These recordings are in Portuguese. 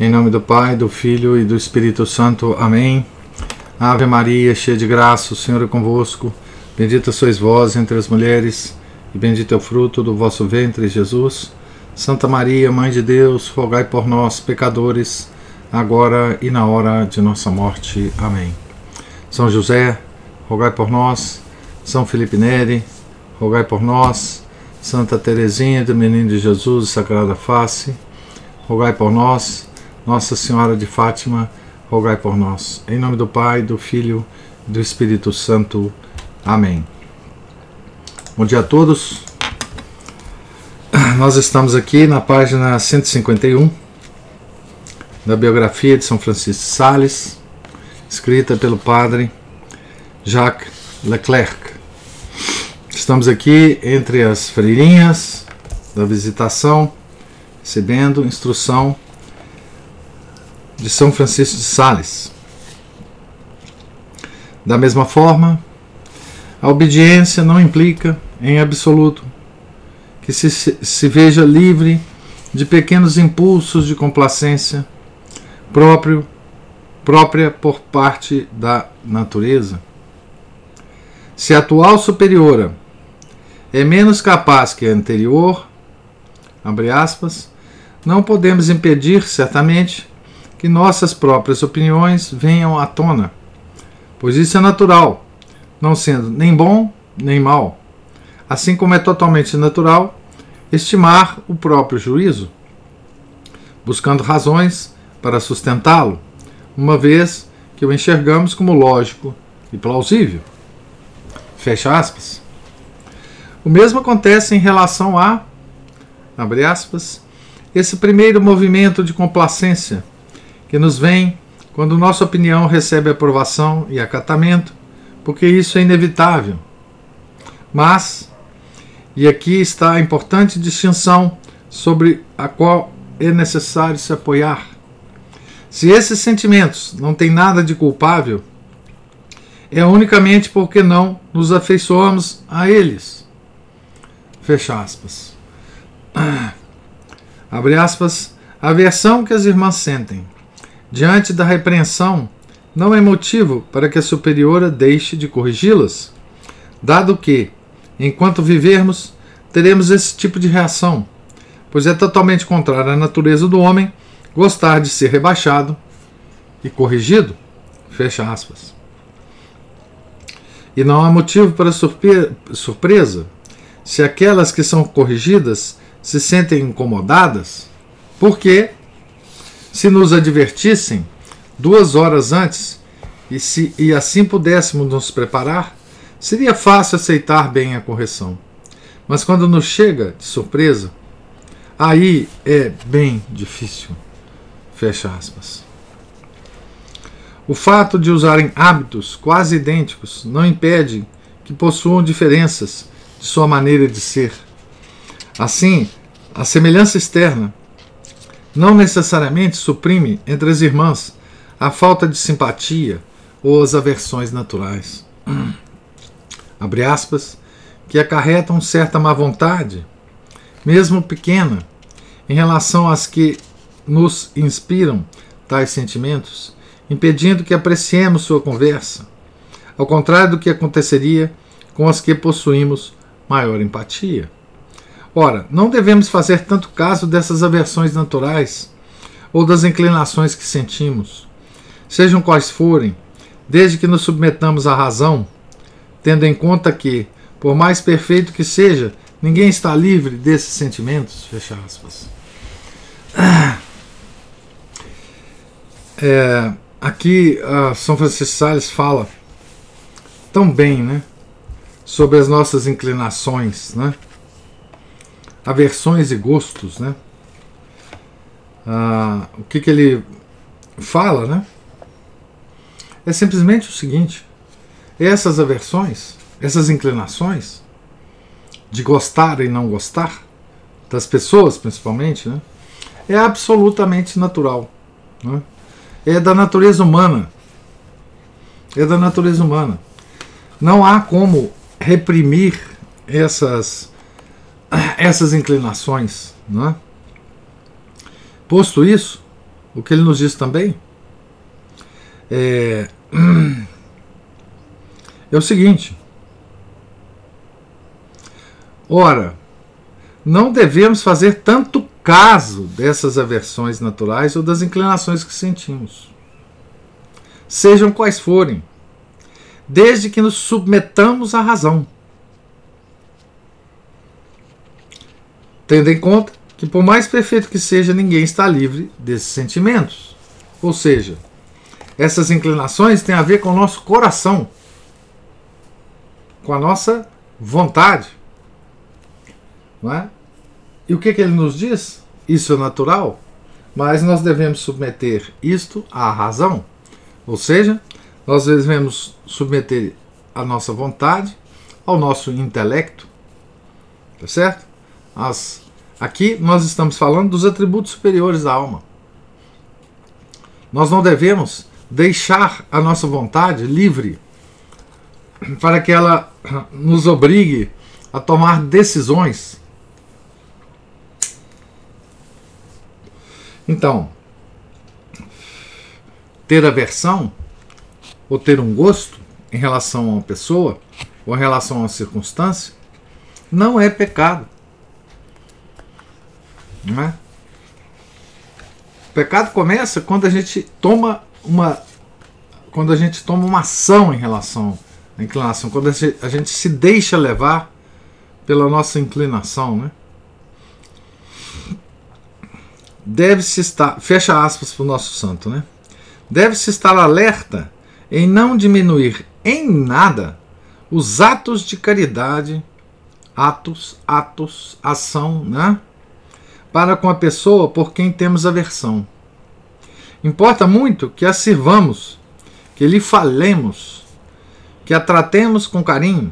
Em nome do Pai, do Filho e do Espírito Santo. Amém. Ave Maria, cheia de graça, o Senhor é convosco. Bendita sois vós entre as mulheres, e bendito é o fruto do vosso ventre, Jesus. Santa Maria, Mãe de Deus, rogai por nós, pecadores, agora e na hora de nossa morte. Amém. São José, rogai por nós. São Felipe Neri, rogai por nós. Santa Teresinha do Menino de Jesus, Sagrada Face, rogai por nós. Nossa Senhora de Fátima, rogai por nós. Em nome do Pai, do Filho e do Espírito Santo. Amém. Bom dia a todos. Nós estamos aqui na página 151 da biografia de São Francisco de Sales, escrita pelo padre Jacques Leclerc. Estamos aqui entre as freirinhas da Visitação, recebendo instrução de São Francisco de Sales. Da mesma forma, a obediência não implica, em absoluto, que se veja livre de pequenos impulsos de complacência própria por parte da natureza. Se a atual superiora é menos capaz que a anterior, abre aspas, não podemos impedir, certamente, que nossas próprias opiniões venham à tona, pois isso é natural, não sendo nem bom nem mal, assim como é totalmente natural estimar o próprio juízo, buscando razões para sustentá-lo, uma vez que o enxergamos como lógico e plausível. Fecha aspas. O mesmo acontece em relação a, abre aspas, esse primeiro movimento de complacência que nos vem quando nossa opinião recebe aprovação e acatamento, porque isso é inevitável. Mas, e aqui está a importante distinção sobre a qual é necessário se apoiar. Se esses sentimentos não têm nada de culpável, é unicamente porque não nos afeiçoamos a eles. Fecha aspas. Abre aspas, a aversão que as irmãs sentem diante da repreensão não é motivo para que a superiora deixe de corrigi-las, dado que, enquanto vivermos, teremos esse tipo de reação, pois é totalmente contrário à natureza do homem gostar de ser rebaixado e corrigido. Fecha aspas. E não há motivo para surpresa se aquelas que são corrigidas se sentem incomodadas, porque, se nos advertissem 2 horas antes e assim pudéssemos nos preparar, seria fácil aceitar bem a correção. Mas quando nos chega de surpresa, aí é bem difícil. Fecha aspas. O fato de usarem hábitos quase idênticos não impede que possuam diferenças de sua maneira de ser. Assim, a semelhança externa não necessariamente suprime entre as irmãs a falta de simpatia ou as aversões naturais, abre aspas, que acarretam certa má vontade, mesmo pequena, em relação às que nos inspiram tais sentimentos, impedindo que apreciemos sua conversa, ao contrário do que aconteceria com as que possuímos maior empatia. Ora, não devemos fazer tanto caso dessas aversões naturais ou das inclinações que sentimos, sejam quais forem, desde que nos submetamos à razão, tendo em conta que, por mais perfeito que seja, ninguém está livre desses sentimentos. Fecha aspas. Aqui São Francisco de Sales fala tão bem, né, sobre as nossas inclinações, né, aversões e gostos, né? O que ele fala, né? É simplesmente o seguinte: essas aversões, essas inclinações de gostar e não gostar das pessoas, principalmente, né? É absolutamente natural, né? É da natureza humana. É da natureza humana. Não há como reprimir essas inclinações, não é? Posto isso, o que ele nos diz também é o seguinte: ora, não devemos fazer tanto caso dessas aversões naturais ou das inclinações que sentimos, sejam quais forem, desde que nos submetamos à razão, tendo em conta que, por mais perfeito que seja, ninguém está livre desses sentimentos. Ou seja, essas inclinações têm a ver com o nosso coração, com a nossa vontade. Não é? E o que ele nos diz? Isso é natural, mas nós devemos submeter isto à razão. Ou seja, nós devemos submeter a nossa vontade ao nosso intelecto. Tá certo? Aqui nós estamos falando dos atributos superiores da alma. Nós não devemos deixar a nossa vontade livre para que ela nos obrigue a tomar decisões. Então, ter aversão ou ter um gosto em relação a uma pessoa ou em relação a uma circunstância não é pecado. Não é? O pecado começa quando a gente toma uma ação em relação à inclinação, quando a gente se deixa levar pela nossa inclinação, né? Deve-se estar, fecha aspas para o nosso santo, né? Deve-se estar alerta em não diminuir em nada os atos de caridade, ação, né? Para com a pessoa por quem temos aversão. Importa muito que a sirvamos, que lhe falemos, que a tratemos com carinho,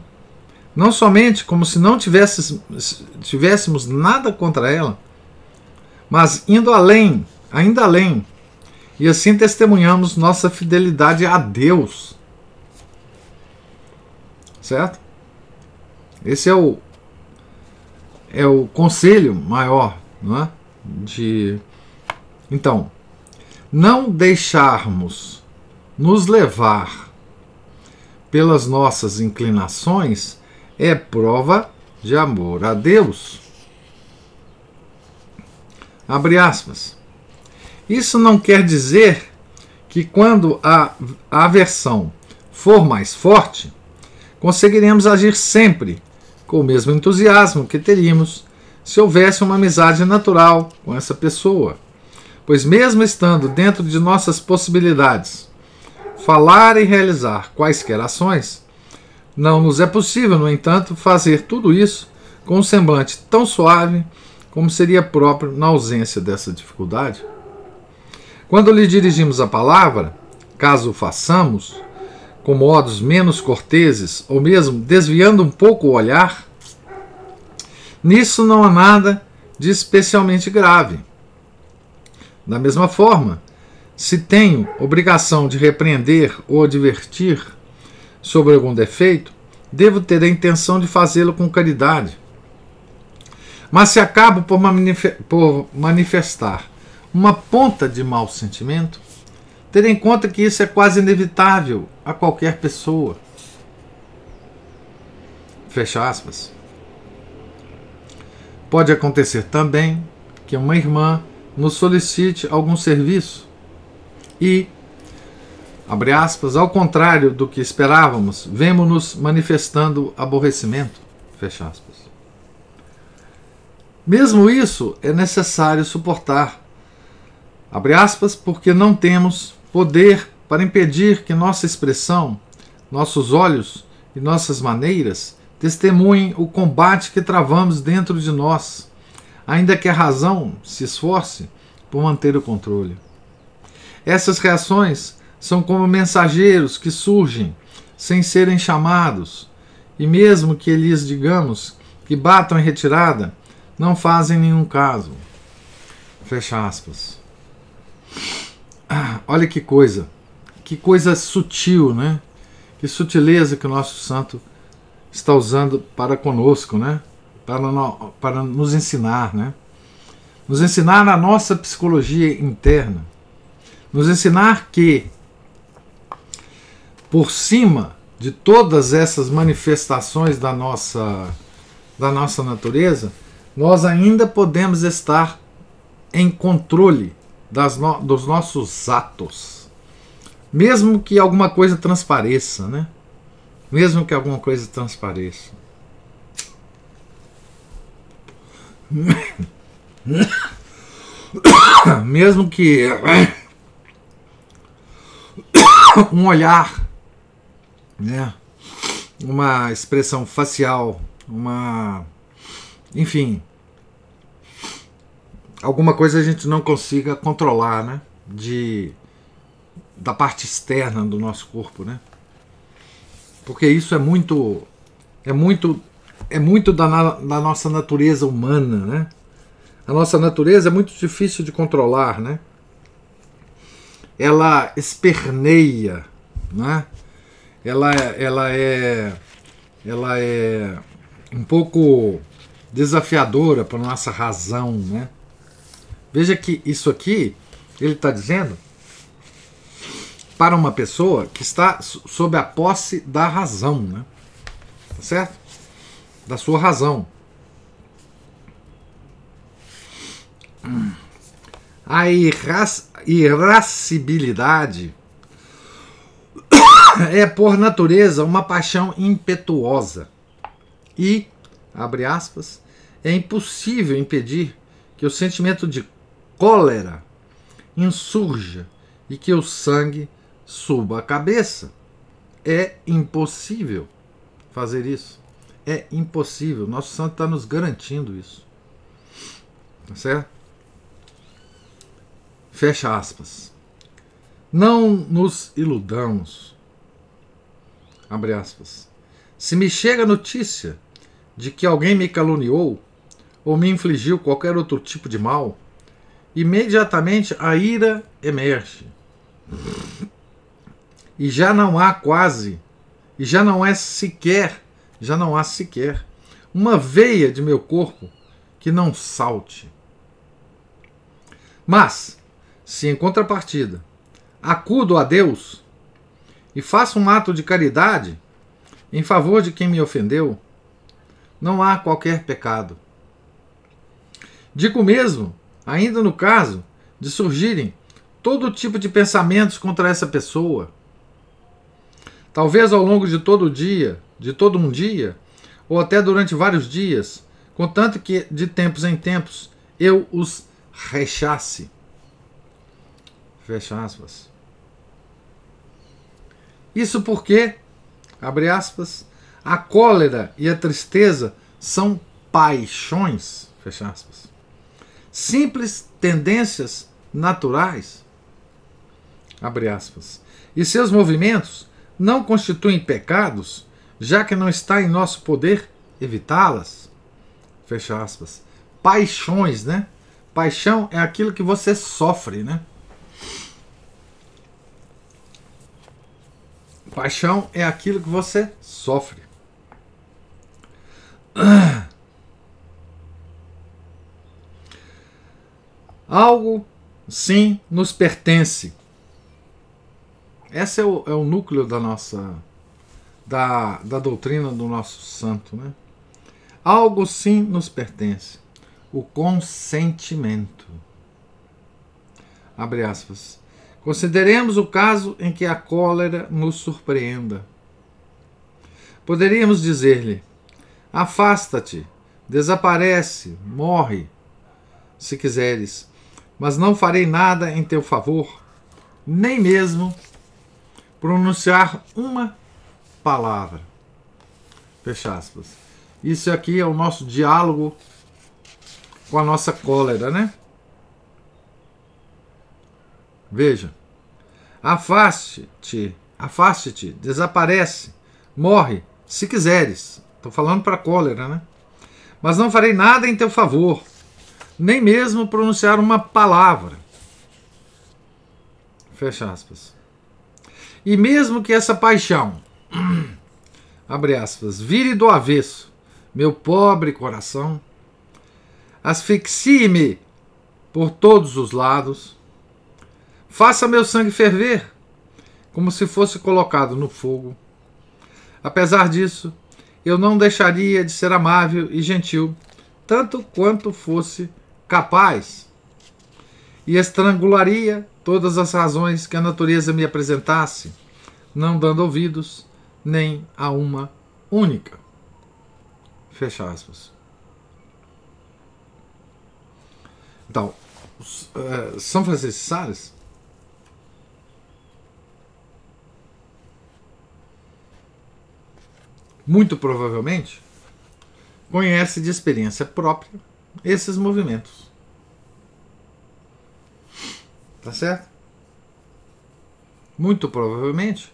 não somente como se não tivéssemos nada contra ela, mas indo além, ainda além, e assim testemunhamos nossa fidelidade a Deus. Certo? Esse é o conselho maior, não é? Então, não deixarmos nos levar pelas nossas inclinações é prova de amor a Deus. Abre aspas. Isso não quer dizer que quando a aversão for mais forte, conseguiremos agir sempre com o mesmo entusiasmo que teríamos se houvesse uma amizade natural com essa pessoa. Pois mesmo estando dentro de nossas possibilidades, falar e realizar quaisquer ações, não nos é possível, no entanto, fazer tudo isso com um semblante tão suave como seria próprio na ausência dessa dificuldade. Quando lhe dirigimos a palavra, caso o façamos, com modos menos corteses, ou mesmo desviando um pouco o olhar, nisso não há nada de especialmente grave. Da mesma forma, se tenho obrigação de repreender ou advertir sobre algum defeito, devo ter a intenção de fazê-lo com caridade. Mas se acabo por manifestar uma ponta de mau sentimento, ter em conta que isso é quase inevitável a qualquer pessoa. Fecha aspas. Pode acontecer também que uma irmã nos solicite algum serviço e, abre aspas, ao contrário do que esperávamos, vemo-nos manifestando aborrecimento. Fecha aspas. Mesmo isso é necessário suportar, abre aspas, porque não temos poder para impedir que nossa expressão, nossos olhos e nossas maneiras testemunhem o combate que travamos dentro de nós, ainda que a razão se esforce por manter o controle. Essas reações são como mensageiros que surgem sem serem chamados, e mesmo que lhes digamos que batam em retirada, não fazem nenhum caso. Fecha aspas. Olha que coisa sutil, né? Que sutileza que o nosso santo está usando para conosco, né? Para nos ensinar, né? Nos ensinar na nossa psicologia interna. Nos ensinar que, por cima de todas essas manifestações da nossa natureza, nós ainda podemos estar em controle dos nossos atos. Mesmo que alguma coisa transpareça, né? Mesmo que alguma coisa transpareça. Mesmo que um olhar, né? Uma expressão facial, enfim, alguma coisa a gente não consiga controlar, né? Da parte externa do nosso corpo, né? Porque isso é muito da nossa natureza humana, né? A nossa natureza é muito difícil de controlar, né? Ela esperneia, né? Ela é um pouco desafiadora para a nossa razão, né? Veja que isso aqui, ele está dizendo para uma pessoa que está sob a posse da razão, né? Tá certo? Da sua razão. A irascibilidade é, por natureza, uma paixão impetuosa e, abre aspas, é impossível impedir que o sentimento de cólera insurja e que o sangue suba a cabeça. É impossível fazer isso. É impossível. Nosso santo está nos garantindo isso. Tá certo? Fecha aspas. Não nos iludamos. Abre aspas. Se me chega a notícia de que alguém me caluniou ou me infligiu qualquer outro tipo de mal, imediatamente a ira emerge. E já não há sequer uma veia de meu corpo que não salte. Mas, se em contrapartida acudo a Deus e faço um ato de caridade em favor de quem me ofendeu, não há qualquer pecado. Digo mesmo, ainda no caso de surgirem todo tipo de pensamentos contra essa pessoa, talvez ao longo de todo um dia, ou até durante vários dias, contanto que de tempos em tempos eu os rechace. Fecha aspas. Isso porque, abre aspas, a cólera e a tristeza são paixões, fecha aspas, simples tendências naturais, abre aspas, e seus movimentos não constituem pecados, já que não está em nosso poder evitá-las, fecha aspas. Paixões, né? Paixão é aquilo que você sofre, né? Paixão é aquilo que você sofre. Algo, sim, nos pertence. Esse é o núcleo da doutrina do nosso santo, né? Algo, sim, nos pertence. O consentimento. Abre aspas. Consideremos o caso em que a cólera nos surpreenda. Poderíamos dizer-lhe: afasta-te, desaparece, morre, se quiseres, mas não farei nada em teu favor, nem mesmo pronunciar uma palavra. Fecha aspas. Isso aqui é o nosso diálogo com a nossa cólera, né? Veja, afaste-te, desaparece, morre, se quiseres. Estou falando para a cólera, né? Mas não farei nada em teu favor, nem mesmo pronunciar uma palavra. Fecha aspas. E mesmo que essa paixão, abre aspas, vire do avesso, meu pobre coração, asfixie-me por todos os lados, Faça meu sangue ferver, como se fosse colocado no fogo. Apesar disso, eu não deixaria de ser amável e gentil, tanto quanto fosse capaz, e estrangularia todas as razões que a natureza me apresentasse, não dando ouvidos nem a uma única. Fecha aspas. Então, São Francisco de Sales muito provavelmente conhece de experiência própria esses movimentos. Tá certo? Muito provavelmente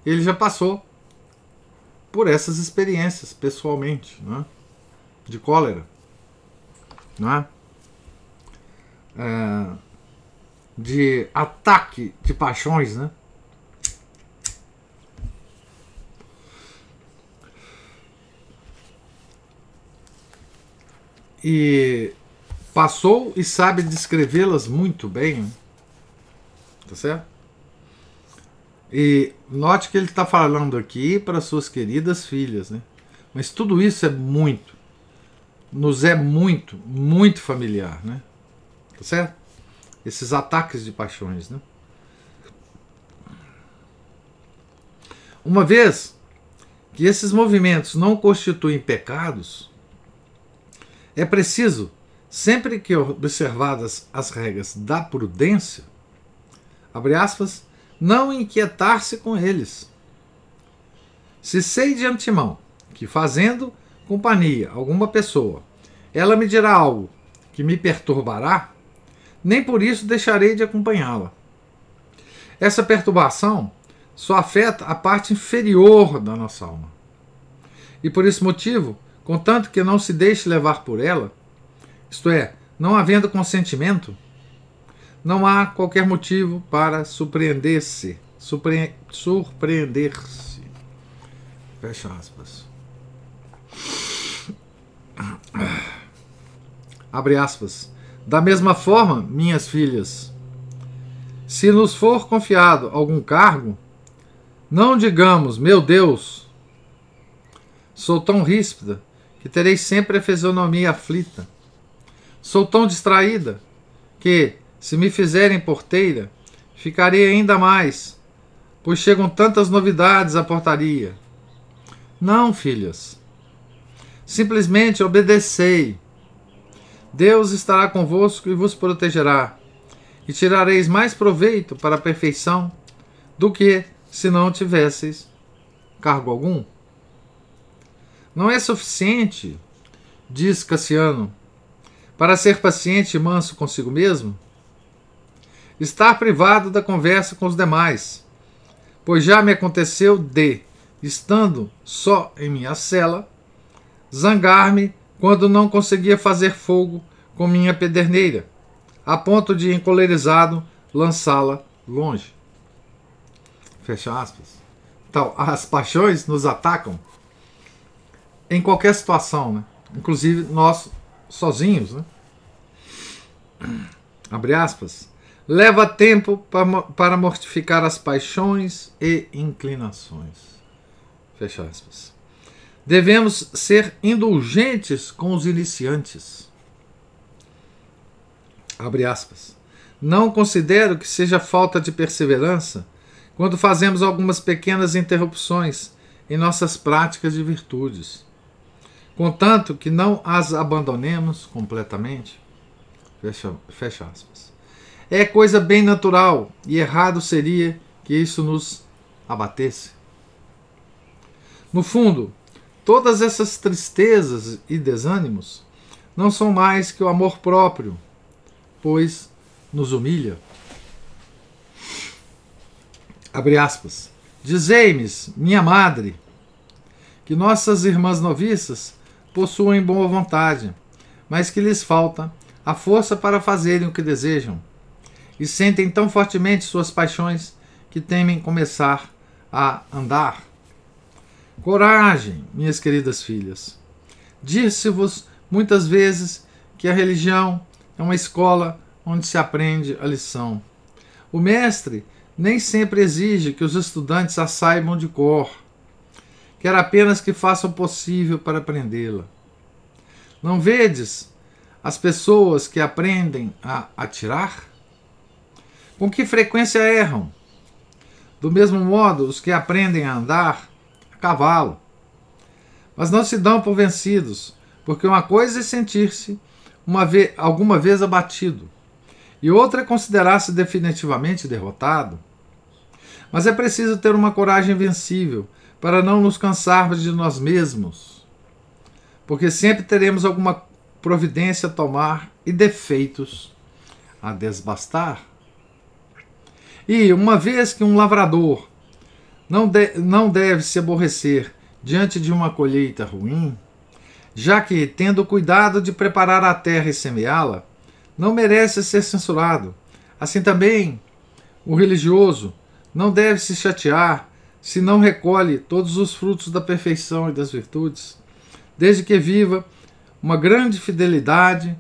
ele já passou por essas experiências pessoalmente, né? De cólera, né? De ataque de paixões, né? E passou e sabe descrevê-las muito bem, tá certo? E note que ele está falando aqui para suas queridas filhas, né? Mas tudo isso nos é muito familiar, né? Tá certo? Esses ataques de paixões, né? Uma vez que esses movimentos não constituem pecados, é preciso, sempre que observadas as regras da prudência, abre aspas, não inquietar-se com eles. Se sei de antemão que, fazendo companhia a alguma pessoa, ela me dirá algo que me perturbará, nem por isso deixarei de acompanhá-la. Essa perturbação só afeta a parte inferior da nossa alma. E por esse motivo, contanto que não se deixe levar por ela, isto é, não havendo consentimento, não há qualquer motivo para surpreender-se. Surpreender-se. Fecha aspas. Abre aspas. Da mesma forma, minhas filhas, se nos for confiado algum cargo, não digamos, meu Deus, sou tão ríspida que terei sempre a fisionomia aflita. Sou tão distraída que, se me fizerem porteira, ficarei ainda mais, pois chegam tantas novidades à portaria. Não, filhas. Simplesmente obedecei. Deus estará convosco e vos protegerá, e tirareis mais proveito para a perfeição do que se não tivesseis cargo algum. Não é suficiente, diz Cassiano, para ser paciente e manso consigo mesmo, estar privado da conversa com os demais, pois já me aconteceu de, estando só em minha cela, zangar-me quando não conseguia fazer fogo com minha pederneira, a ponto de, encolerizado, lançá-la longe. Fecha aspas. Então, as paixões nos atacam em qualquer situação, né? Inclusive nós sozinhos, né? Abre aspas. Leva tempo para mortificar as paixões e inclinações. Fecha aspas. Devemos ser indulgentes com os iniciantes. Abre aspas. Não considero que seja falta de perseverança quando fazemos algumas pequenas interrupções em nossas práticas de virtudes, contanto que não as abandonemos completamente. Fecha aspas. É coisa bem natural e errado seria que isso nos abatesse. No fundo, todas essas tristezas e desânimos não são mais que o amor próprio, pois nos humilha. Abre aspas. Dizei-me, minha madre, que nossas irmãs noviças possuem boa vontade, mas que lhes falta a força para fazerem o que desejam, e sentem tão fortemente suas paixões que temem começar a andar. Coragem, minhas queridas filhas. Disse-vos muitas vezes que a religião é uma escola onde se aprende a lição. O mestre nem sempre exige que os estudantes a saibam de cor, quer apenas que façam o possível para aprendê-la. Não vedes as pessoas que aprendem a atirar? Com que frequência erram? Do mesmo modo, os que aprendem a andar a cavalo. Mas não se dão por vencidos, porque uma coisa é sentir-se alguma vez abatido, e outra é considerar-se definitivamente derrotado. Mas é preciso ter uma coragem invencível para não nos cansarmos de nós mesmos, porque sempre teremos alguma providência a tomar e defeitos a desbastar. E, uma vez que um lavrador não deve se aborrecer diante de uma colheita ruim, já que, tendo cuidado de preparar a terra e semeá-la, não merece ser censurado. Assim também, o religioso não deve se chatear se não recolhe todos os frutos da perfeição e das virtudes, desde que viva uma grande fidelidade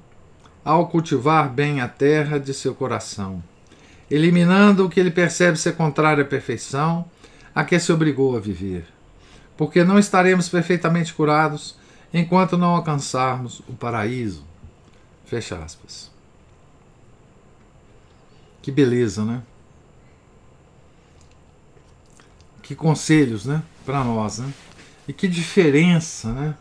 ao cultivar bem a terra de seu coração, eliminando o que ele percebe ser contrário à perfeição a que se obrigou a viver, porque não estaremos perfeitamente curados enquanto não alcançarmos o paraíso. Fecha aspas. Que beleza, né? Que conselhos, né? Para nós, né? E que diferença, né?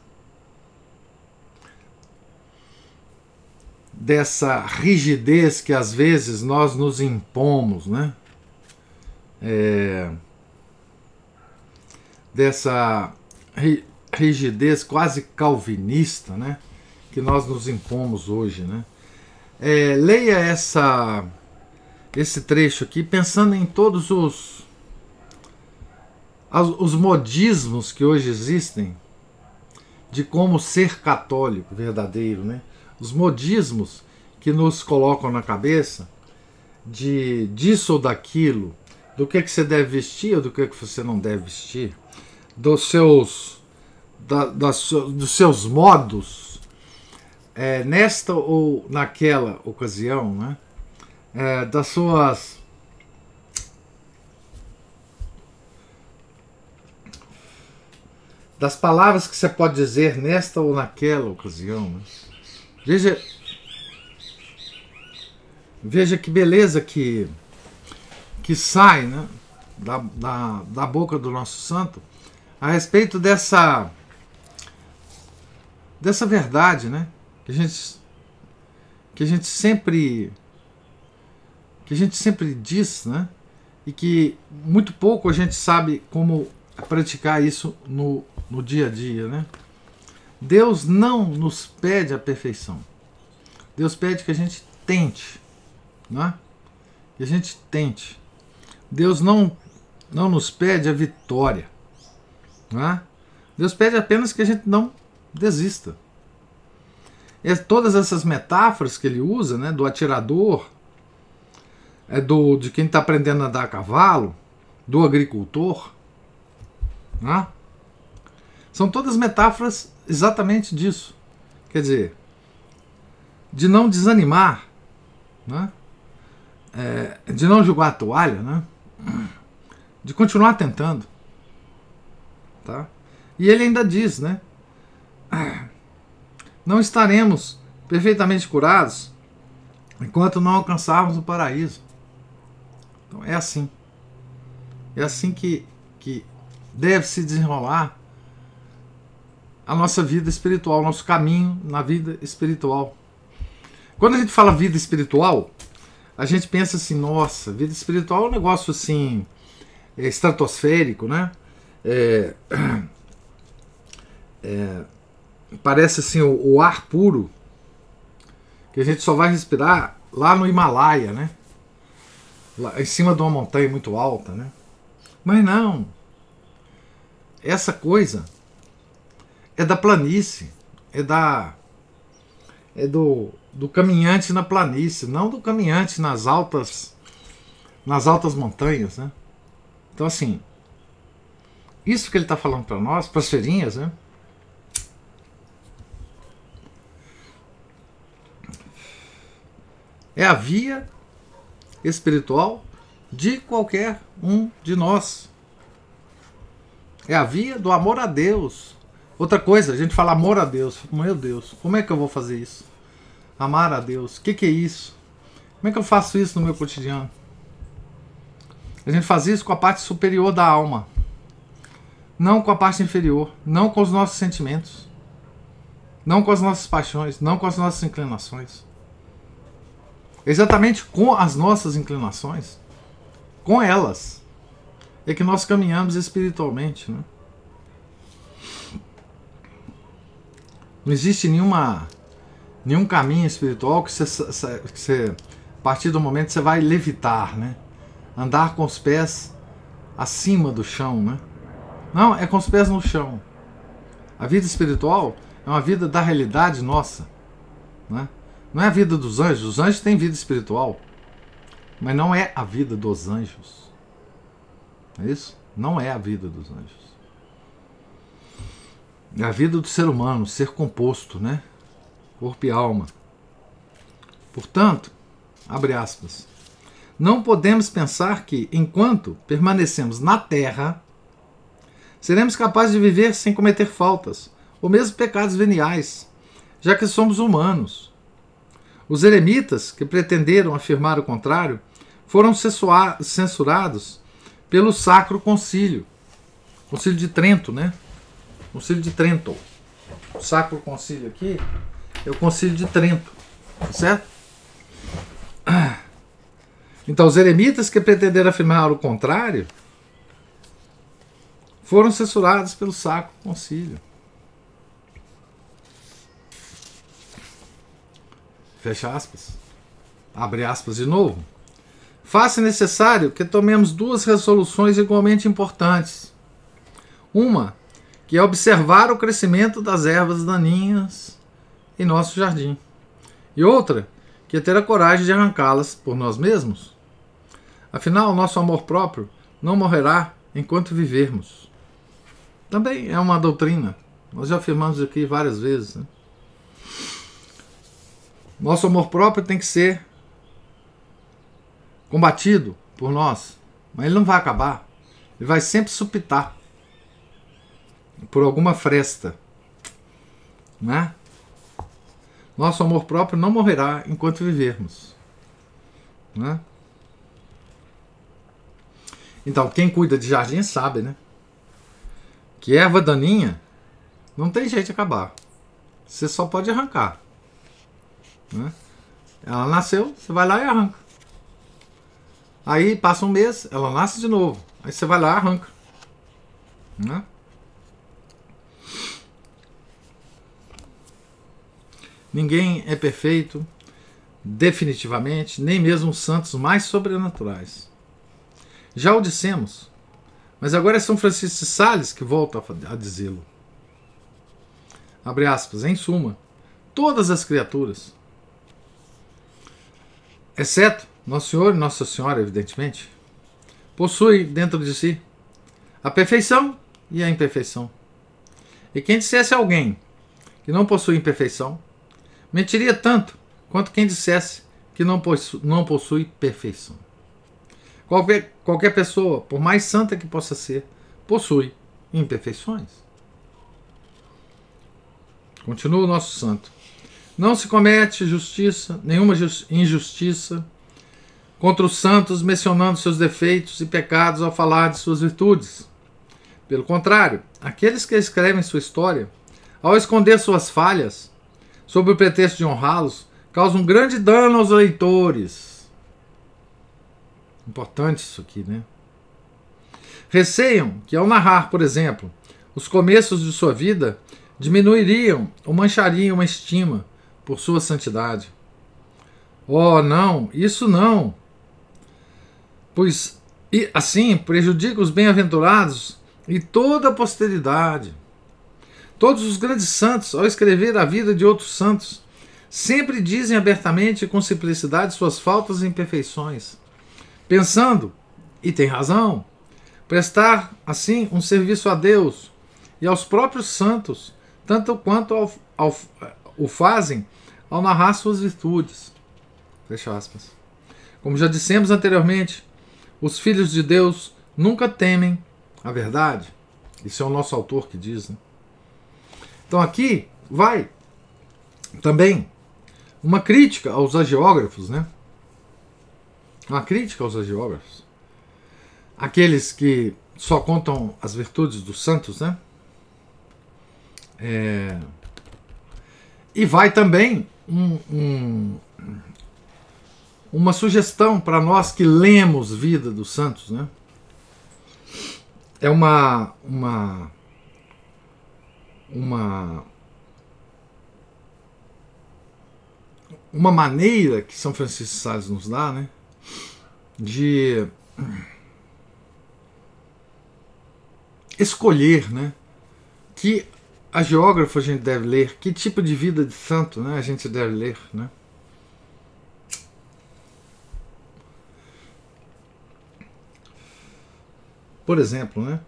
Dessa rigidez que às vezes nós nos impomos, né? Dessa rigidez quase calvinista, né? Que nós nos impomos hoje, né? Leia esse trecho aqui pensando em todos os modismos que hoje existem de como ser católico verdadeiro, né? Os modismos que nos colocam na cabeça disso ou daquilo, do que você deve vestir ou do que você não deve vestir, dos seus modos, nesta ou naquela ocasião, né? Das palavras que você pode dizer nesta ou naquela ocasião, né? Veja que beleza que sai, né, da boca do nosso santo a respeito dessa verdade, né, que a gente sempre diz, né, e que muito pouco a gente sabe como praticar isso no dia a dia, né? Deus não nos pede a perfeição. Deus pede que a gente tente, né? Que a gente tente. Deus não nos pede a vitória, né? Deus pede apenas que a gente não desista. Todas essas metáforas que ele usa, né, do atirador, de quem está aprendendo a andar a cavalo, do agricultor, né? São todas metáforas exatamente disso. Quer dizer, de não desanimar, né? De não jogar a toalha, né? De continuar tentando. Tá? E ele ainda diz, né? Não estaremos perfeitamente curados enquanto não alcançarmos o paraíso. Então é assim. É assim que deve se desenrolar a nossa vida espiritual, o nosso caminho na vida espiritual. Quando a gente fala vida espiritual, a gente pensa assim, nossa, vida espiritual é um negócio assim, estratosférico, né? Parece assim o ar puro que a gente só vai respirar lá no Himalaia, né? Lá em cima de uma montanha muito alta, né? Mas não. Essa coisa é da planície, do caminhante na planície, não do caminhante nas altas montanhas, né? Então assim, isso que ele está falando para nós, para as feirinhas, né? É a via espiritual de qualquer um de nós. É a via do amor a Deus. Outra coisa, a gente fala amor a Deus. Meu Deus, como é que eu vou fazer isso? Amar a Deus, o que é isso? Como é que eu faço isso no meu cotidiano? A gente faz isso com a parte superior da alma, não com a parte inferior, não com os nossos sentimentos, não com as nossas paixões, não com as nossas inclinações. Exatamente com as nossas inclinações, com elas, é que nós caminhamos espiritualmente, né? Não existe nenhum caminho espiritual que você, a partir do momento que você vai levitar, né? Andar com os pés acima do chão, né? Não, é com os pés no chão. A vida espiritual é uma vida da realidade nossa, né? Não é a vida dos anjos. Os anjos têm vida espiritual, mas não é a vida dos anjos. É isso? Não é a vida dos anjos. É a vida do ser humano, ser composto, né? Corpo e alma. Portanto, abre aspas, não podemos pensar que, enquanto permanecemos na Terra, seremos capazes de viver sem cometer faltas, ou mesmo pecados veniais, já que somos humanos. Os eremitas, que pretenderam afirmar o contrário, foram censurados pelo Sacro Concílio. Concílio de Trento, né? Concílio de Trento. O Sacro Concílio aqui é o Concílio de Trento, certo? Então, os eremitas que pretenderam afirmar o contrário foram censurados pelo Sacro Concílio. Fecha aspas. Abre aspas de novo. Faz-se necessário que tomemos duas resoluções igualmente importantes. Uma, que é observar o crescimento das ervas daninhas em nosso jardim. E outra, que é ter a coragem de arrancá-las por nós mesmos. Afinal, nosso amor próprio não morrerá enquanto vivermos. Também é uma doutrina. Nós já afirmamos aqui várias vezes, né? Nosso amor próprio tem que ser combatido por nós, mas ele não vai acabar. Ele vai sempre supitar por alguma fresta, né? Nosso amor próprio não morrerá enquanto vivermos, né? Então, quem cuida de jardim sabe, né? Que erva daninha não tem jeito de acabar. Você só pode arrancar, né? Ela nasceu, você vai lá e arranca. Aí passa um mês, ela nasce de novo. Aí você vai lá e arranca, né? Ninguém é perfeito, definitivamente, nem mesmo os santos mais sobrenaturais. Já o dissemos, mas agora é São Francisco de Sales que volta a dizê-lo. Abre aspas, em suma, todas as criaturas, exceto Nosso Senhor e Nossa Senhora, evidentemente, possuem dentro de si a perfeição e a imperfeição. E quem dissesse a alguém que não possui imperfeição, mentiria tanto quanto quem dissesse que não possui perfeição. Qualquer pessoa, por mais santa que possa ser, possui imperfeições. Continua o nosso santo. Não se comete justiça, nenhuma injustiça contra os santos, mencionando seus defeitos e pecados ao falar de suas virtudes. Pelo contrário, aqueles que escrevem sua história, ao esconder suas falhas, sob o pretexto de honrá-los, causam grande dano aos leitores. Importante isso aqui, né? Receiam que, ao narrar, por exemplo, os começos de sua vida, diminuiriam ou manchariam uma estima por sua santidade. Oh, não, isso não! Pois assim prejudica os bem-aventurados e toda a posteridade. Todos os grandes santos, ao escrever a vida de outros santos, sempre dizem abertamente e com simplicidade suas faltas e imperfeições, pensando, e tem razão, prestar assim um serviço a Deus e aos próprios santos, tanto quanto o fazem ao narrar suas virtudes. Fecha aspas. Como já dissemos anteriormente, Os filhos de Deus nunca temem a verdade. Isso é o nosso autor que diz, né? Então aqui vai também uma crítica aos hagiógrafos, né? Uma crítica aos hagiógrafos. Aqueles que só contam as virtudes dos santos, né? E vai também uma sugestão para nós que lemos Vida dos Santos, né? É uma maneira que São Francisco de Sales nos dá, né? De escolher, né? Que hagiógrafo a gente deve ler, que tipo de vida de santo, né, a gente deve ler, né? Por exemplo, né?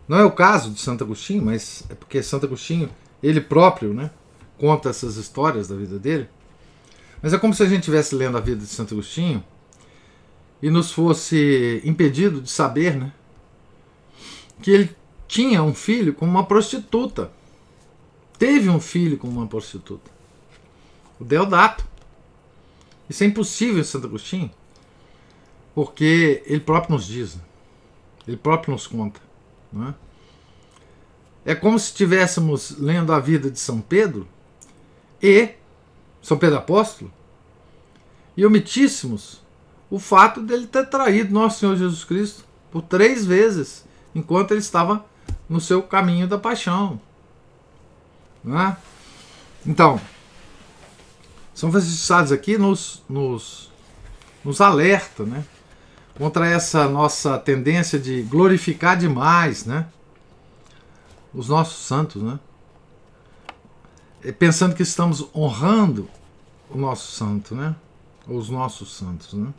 Não é o caso de Santo Agostinho, mas é porque Santo Agostinho, ele próprio, né, conta essas histórias da vida dele. Mas é como se a gente estivesse lendo a vida de Santo Agostinho e nos fosse impedido de saber, né, que ele tinha um filho com uma prostituta. Teve um filho com uma prostituta. O Deodato. Isso é impossível em Santo Agostinho, porque ele próprio nos diz, né? Ele próprio nos conta. Não é? É como se estivéssemos lendo a vida de São Pedro e São Pedro Apóstolo e omitíssemos o fato dele ter traído nosso Senhor Jesus Cristo por 3 vezes enquanto ele estava no seu caminho da paixão. Não é? Então, São Francisco de Sales aqui nos alerta, né, contra essa nossa tendência de glorificar demais, né, os nossos santos, né, pensando que estamos honrando o nosso santo, né, ou os nossos santos, né.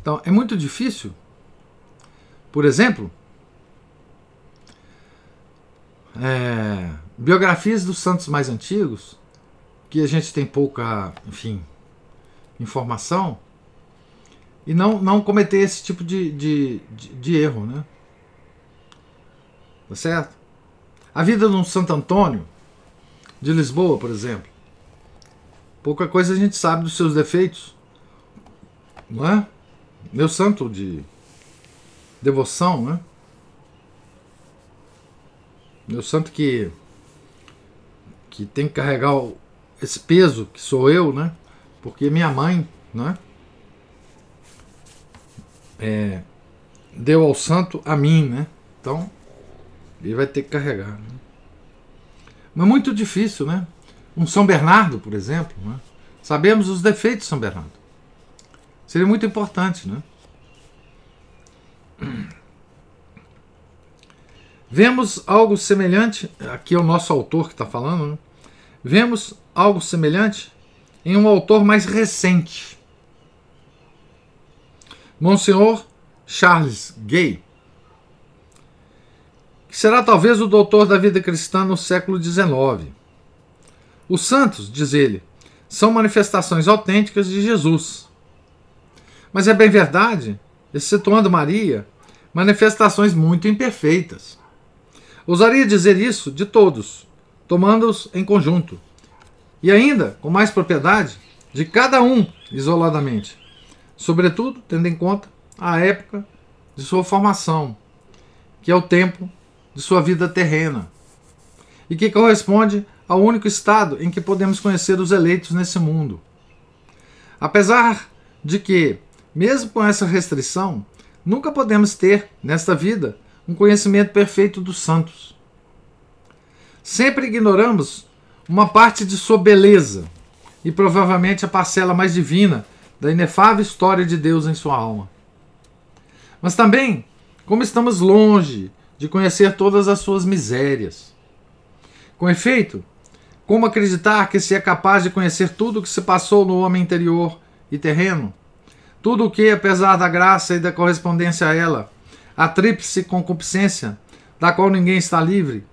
Então, é muito difícil, por exemplo, biografias dos santos mais antigos, que a gente tem pouca, enfim, informação, e não cometer esse tipo de erro, né? Tá certo? A vida de um Santo Antônio de Lisboa, por exemplo, pouca coisa a gente sabe dos seus defeitos, não é? Meu santo de devoção, né? Meu santo que tem que carregar esse peso que sou eu, né? Porque minha mãe, né, deu ao santo a mim, né? Então ele vai ter que carregar, né? Mas muito difícil, né? Um São Bernardo, por exemplo, né? Sabemos os defeitos de São Bernardo. Seria muito importante, né? Vemos algo semelhante, aqui é o nosso autor que está falando, né? Vemos algo semelhante em um autor mais recente, Monsenhor Charles Gay, que será talvez o doutor da vida cristã no século XIX. Os santos, diz ele, são manifestações autênticas de Jesus. Mas é bem verdade, excetuando Maria, manifestações muito imperfeitas. Ousaria dizer isso de todos, tomando-os em conjunto, e ainda, com mais propriedade, de cada um isoladamente, sobretudo tendo em conta a época de sua formação, que é o tempo de sua vida terrena, e que corresponde ao único estado em que podemos conhecer os eleitos nesse mundo. Apesar de que, mesmo com essa restrição, nunca podemos ter, nesta vida, um conhecimento perfeito dos santos. Sempre ignoramos uma parte de sua beleza e provavelmente a parcela mais divina da inefável história de Deus em sua alma. Mas também, como estamos longe de conhecer todas as suas misérias. Com efeito, como acreditar que se é capaz de conhecer tudo o que se passou no homem interior e terreno? Tudo o que, apesar da graça e da correspondência a ela, a tríplice concupiscência, da qual ninguém está livre,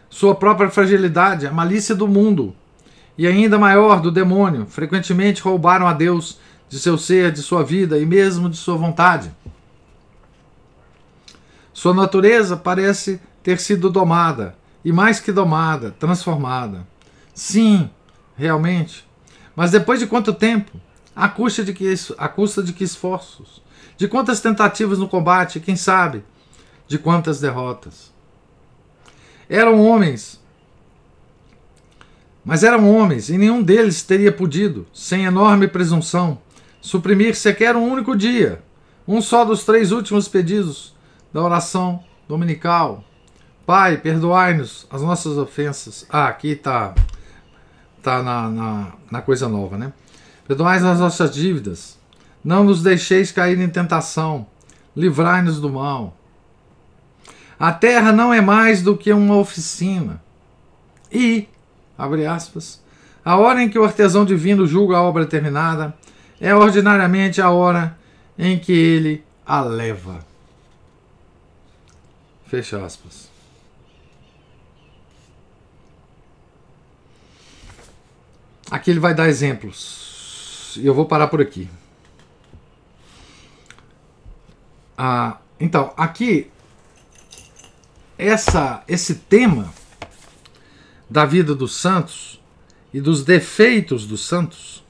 sua própria fragilidade, a malícia do mundo, e ainda maior do demônio, frequentemente roubaram a Deus de seu ser, de sua vida e mesmo de sua vontade. Sua natureza parece ter sido domada, e mais que domada, transformada. Sim, realmente. Mas depois de quanto tempo? À custa de que esforços? De quantas tentativas no combate? Quem sabe? De quantas derrotas? Eram homens, e nenhum deles teria podido, sem enorme presunção, suprimir sequer um único dia, um só dos 3 últimos pedidos da oração dominical. Pai, perdoai-nos as nossas ofensas. Aqui está na coisa nova, né? Perdoai-nos as nossas dívidas. Não nos deixeis cair em tentação. Livrai-nos do mal. A terra não é mais do que uma oficina. E, abre aspas, a hora em que o artesão divino julga a obra terminada é ordinariamente a hora em que ele a leva. Fecha aspas. Aqui ele vai dar exemplos. E eu vou parar por aqui. Então, aqui, esse tema da vida dos santos e dos defeitos dos santos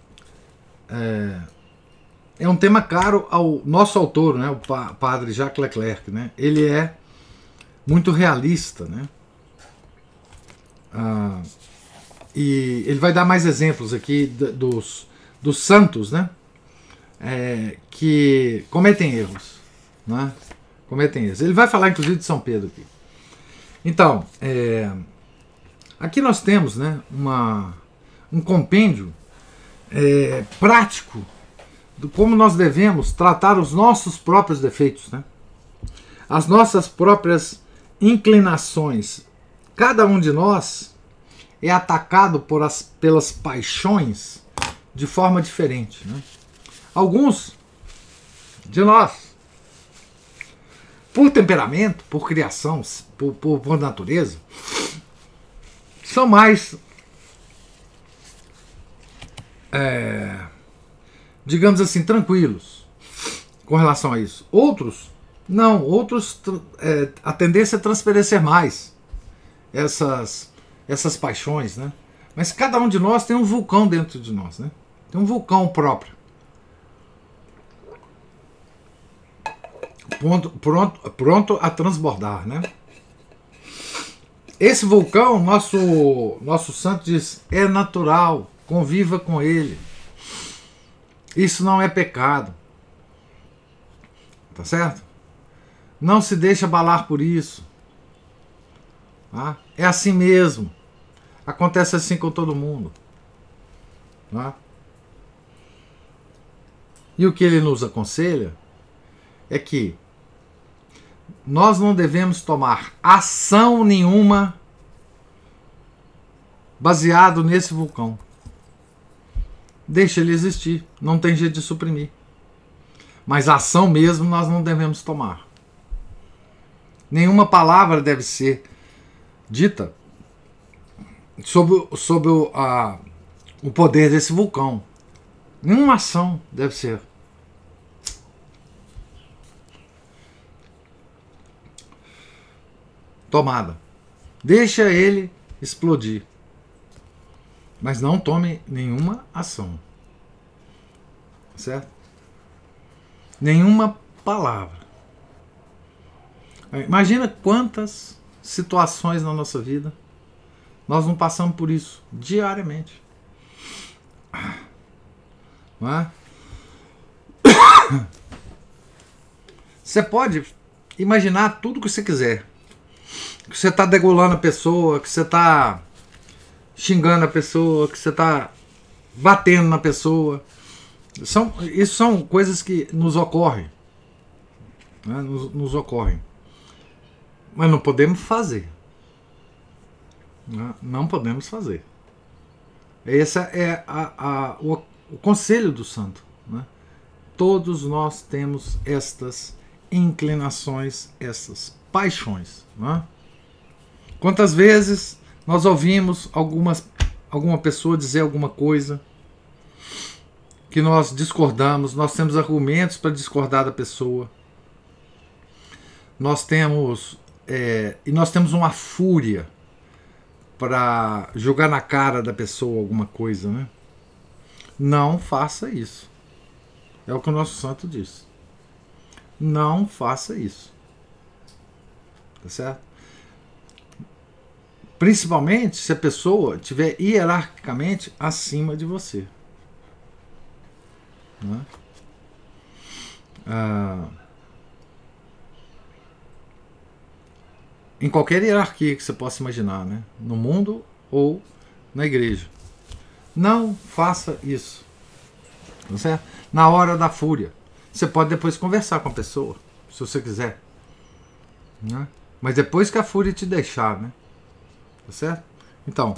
é um tema caro ao nosso autor, né, o padre Jacques Leclerc, né? Ele é muito realista, né? E ele vai dar mais exemplos aqui dos santos, né? Que cometem erros, né? Cometem erros. Ele vai falar inclusive de São Pedro aqui. Então, aqui nós temos, né, um compêndio prático de como nós devemos tratar os nossos próprios defeitos, né? As nossas próprias inclinações. Cada um de nós é atacado pelas paixões de forma diferente, né? Alguns de nós, por temperamento, por criação, por natureza, são mais, digamos assim, tranquilos com relação a isso. Outros, não. Outros, a tendência é transparecer mais essas paixões, né? Mas cada um de nós tem um vulcão dentro de nós, né? Tem um vulcão próprio. Pronto a transbordar, né? Esse vulcão, nosso santo diz, é natural, conviva com ele. Isso não é pecado. Tá certo? Não se deixe abalar por isso. Tá? É assim mesmo. Acontece assim com todo mundo. Tá? E o que ele nos aconselha é que nós não devemos tomar ação nenhuma baseado nesse vulcão. Deixa ele existir. Não tem jeito de suprimir. Mas ação mesmo nós não devemos tomar. Nenhuma palavra deve ser dita sobre o poder desse vulcão. Nenhuma ação deve ser. Tomada. Deixa ele explodir. Mas não tome nenhuma ação. Certo? Nenhuma palavra. Imagina quantas situações na nossa vida nós não passamos por isso diariamente. Não é? Você pode imaginar tudo que você quiser. Que você está degolando a pessoa, que você está xingando a pessoa, que você está batendo na pessoa. Isso são coisas que nos ocorrem. Né? Nos ocorrem. Mas não podemos fazer. Não podemos fazer. Esse é o conselho do santo. Né? Todos nós temos estas inclinações, essas paixões. Né? Quantas vezes nós ouvimos alguma pessoa dizer alguma coisa que nós discordamos, nós temos argumentos para discordar da pessoa. nós temos uma fúria para jogar na cara da pessoa alguma coisa, né? Não faça isso. É o que o nosso santo diz. Não faça isso. Tá certo? Principalmente se a pessoa estiver hierarquicamente acima de você. Né? Em qualquer hierarquia que você possa imaginar, né? No mundo ou na igreja. Não faça isso. Tá certo? Na hora da fúria. Você pode depois conversar com a pessoa, se você quiser. Né? Mas depois que a fúria te deixar, né? Tá certo? Então,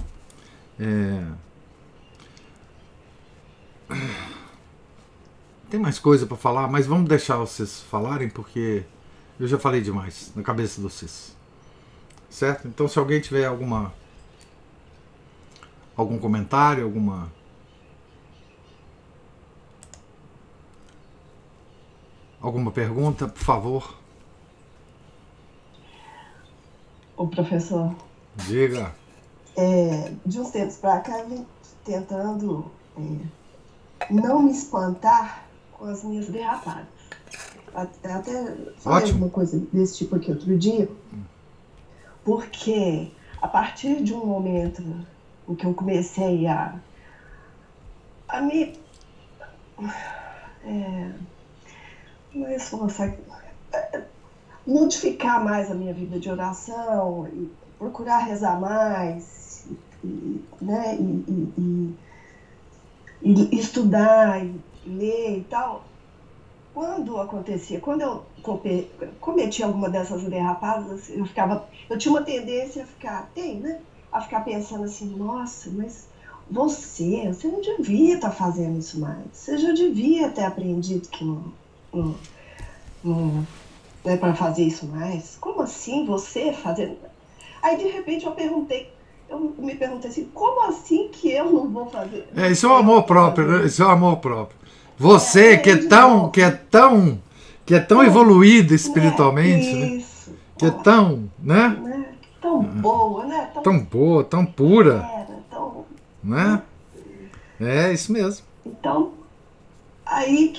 tem mais coisa para falar, mas vamos deixar vocês falarem, porque eu já falei demais na cabeça de vocês. Certo? Então, se alguém tiver algum comentário, alguma pergunta, por favor. Ô, professor. Diga. De uns tempos para cá, eu vim tentando não me espantar com as minhas derrapadas. Até falei alguma coisa desse tipo aqui outro dia, porque a partir de um momento em que eu comecei a me modificar mais a minha vida de oração, e procurar rezar mais, né, e estudar, e ler e tal. Quando eu cometi alguma dessas derrapadas, eu tinha uma tendência a ficar pensando assim, nossa, mas você não devia estar fazendo isso mais. Você já devia ter aprendido que não é para fazer isso mais. Como assim você fazendo? Aí, de repente, eu me perguntei assim, como assim que eu não vou fazer? Isso é o amor próprio, né? Isso é o amor próprio. Você que é tão evoluído espiritualmente, isso, né? Que é tão, né? Tão boa, né? Tão boa, tão pura. Né? É isso mesmo. Então, aí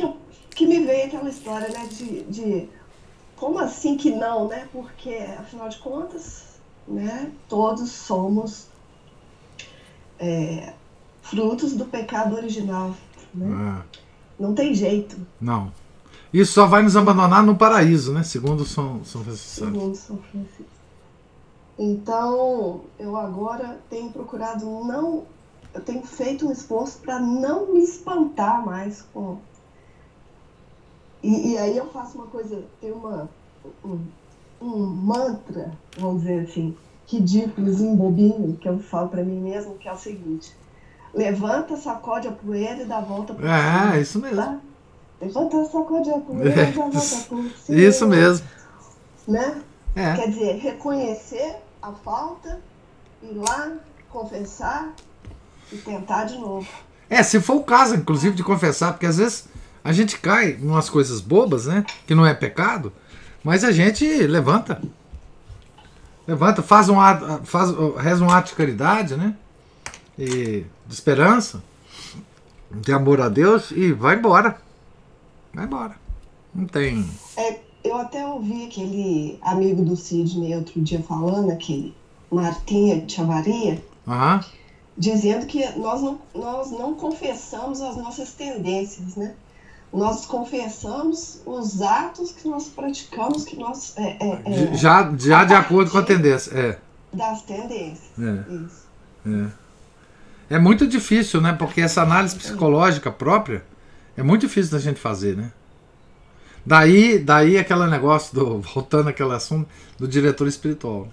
que me veio aquela história, né? De como assim que não, né? Porque, afinal de contas, né? Todos somos frutos do pecado original, né? Não tem jeito. Não. Isso só vai nos abandonar no paraíso, né? Segundo São Francisco. Segundo São Francisco. Então, eu agora tenho procurado eu tenho feito um esforço para não me espantar mais com... E aí eu faço uma coisa, tem um mantra, vamos dizer assim, ridículozinho, bobinho, que eu falo para mim mesmo, que é o seguinte: levanta, sacode a poeira e dá a volta por cima. Isso mesmo. Tá? Levanta, sacode a poeira e dá a volta por cima. Isso mesmo. Né? Quer dizer, reconhecer a falta, ir lá, confessar e tentar de novo. Se for o caso, inclusive, de confessar, porque às vezes a gente cai em umas coisas bobas, né? Que não é pecado, mas a gente levanta, reza um ato de caridade, né? E de esperança, de amor a Deus, e vai embora. Vai embora. Não tem. Eu até ouvi aquele amigo do Sidney outro dia falando, aquele Martinha Chavaria, dizendo que nós não confessamos as nossas tendências, né? Nós confessamos os atos que nós praticamos, que nós... já de acordo com a tendência. Das tendências. Isso. É muito difícil, né? Porque essa análise psicológica própria é muito difícil da gente fazer, né? Daí aquele negócio, voltando àquele assunto, do diretor espiritual.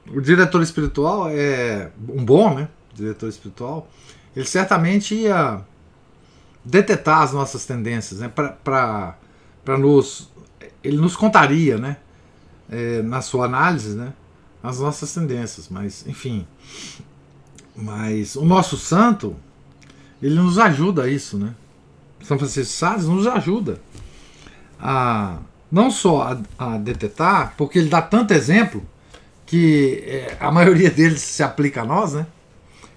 O diretor espiritual é um bom, né? Diretor espiritual, ele certamente ia detetar as nossas tendências, né? Ele nos contaria, né? Na sua análise, né? As nossas tendências, mas enfim. Mas o nosso santo, ele nos ajuda a isso, né? São Francisco de Sales nos ajuda a não só a detetar, porque ele dá tanto exemplo que a maioria deles se aplica a nós, né?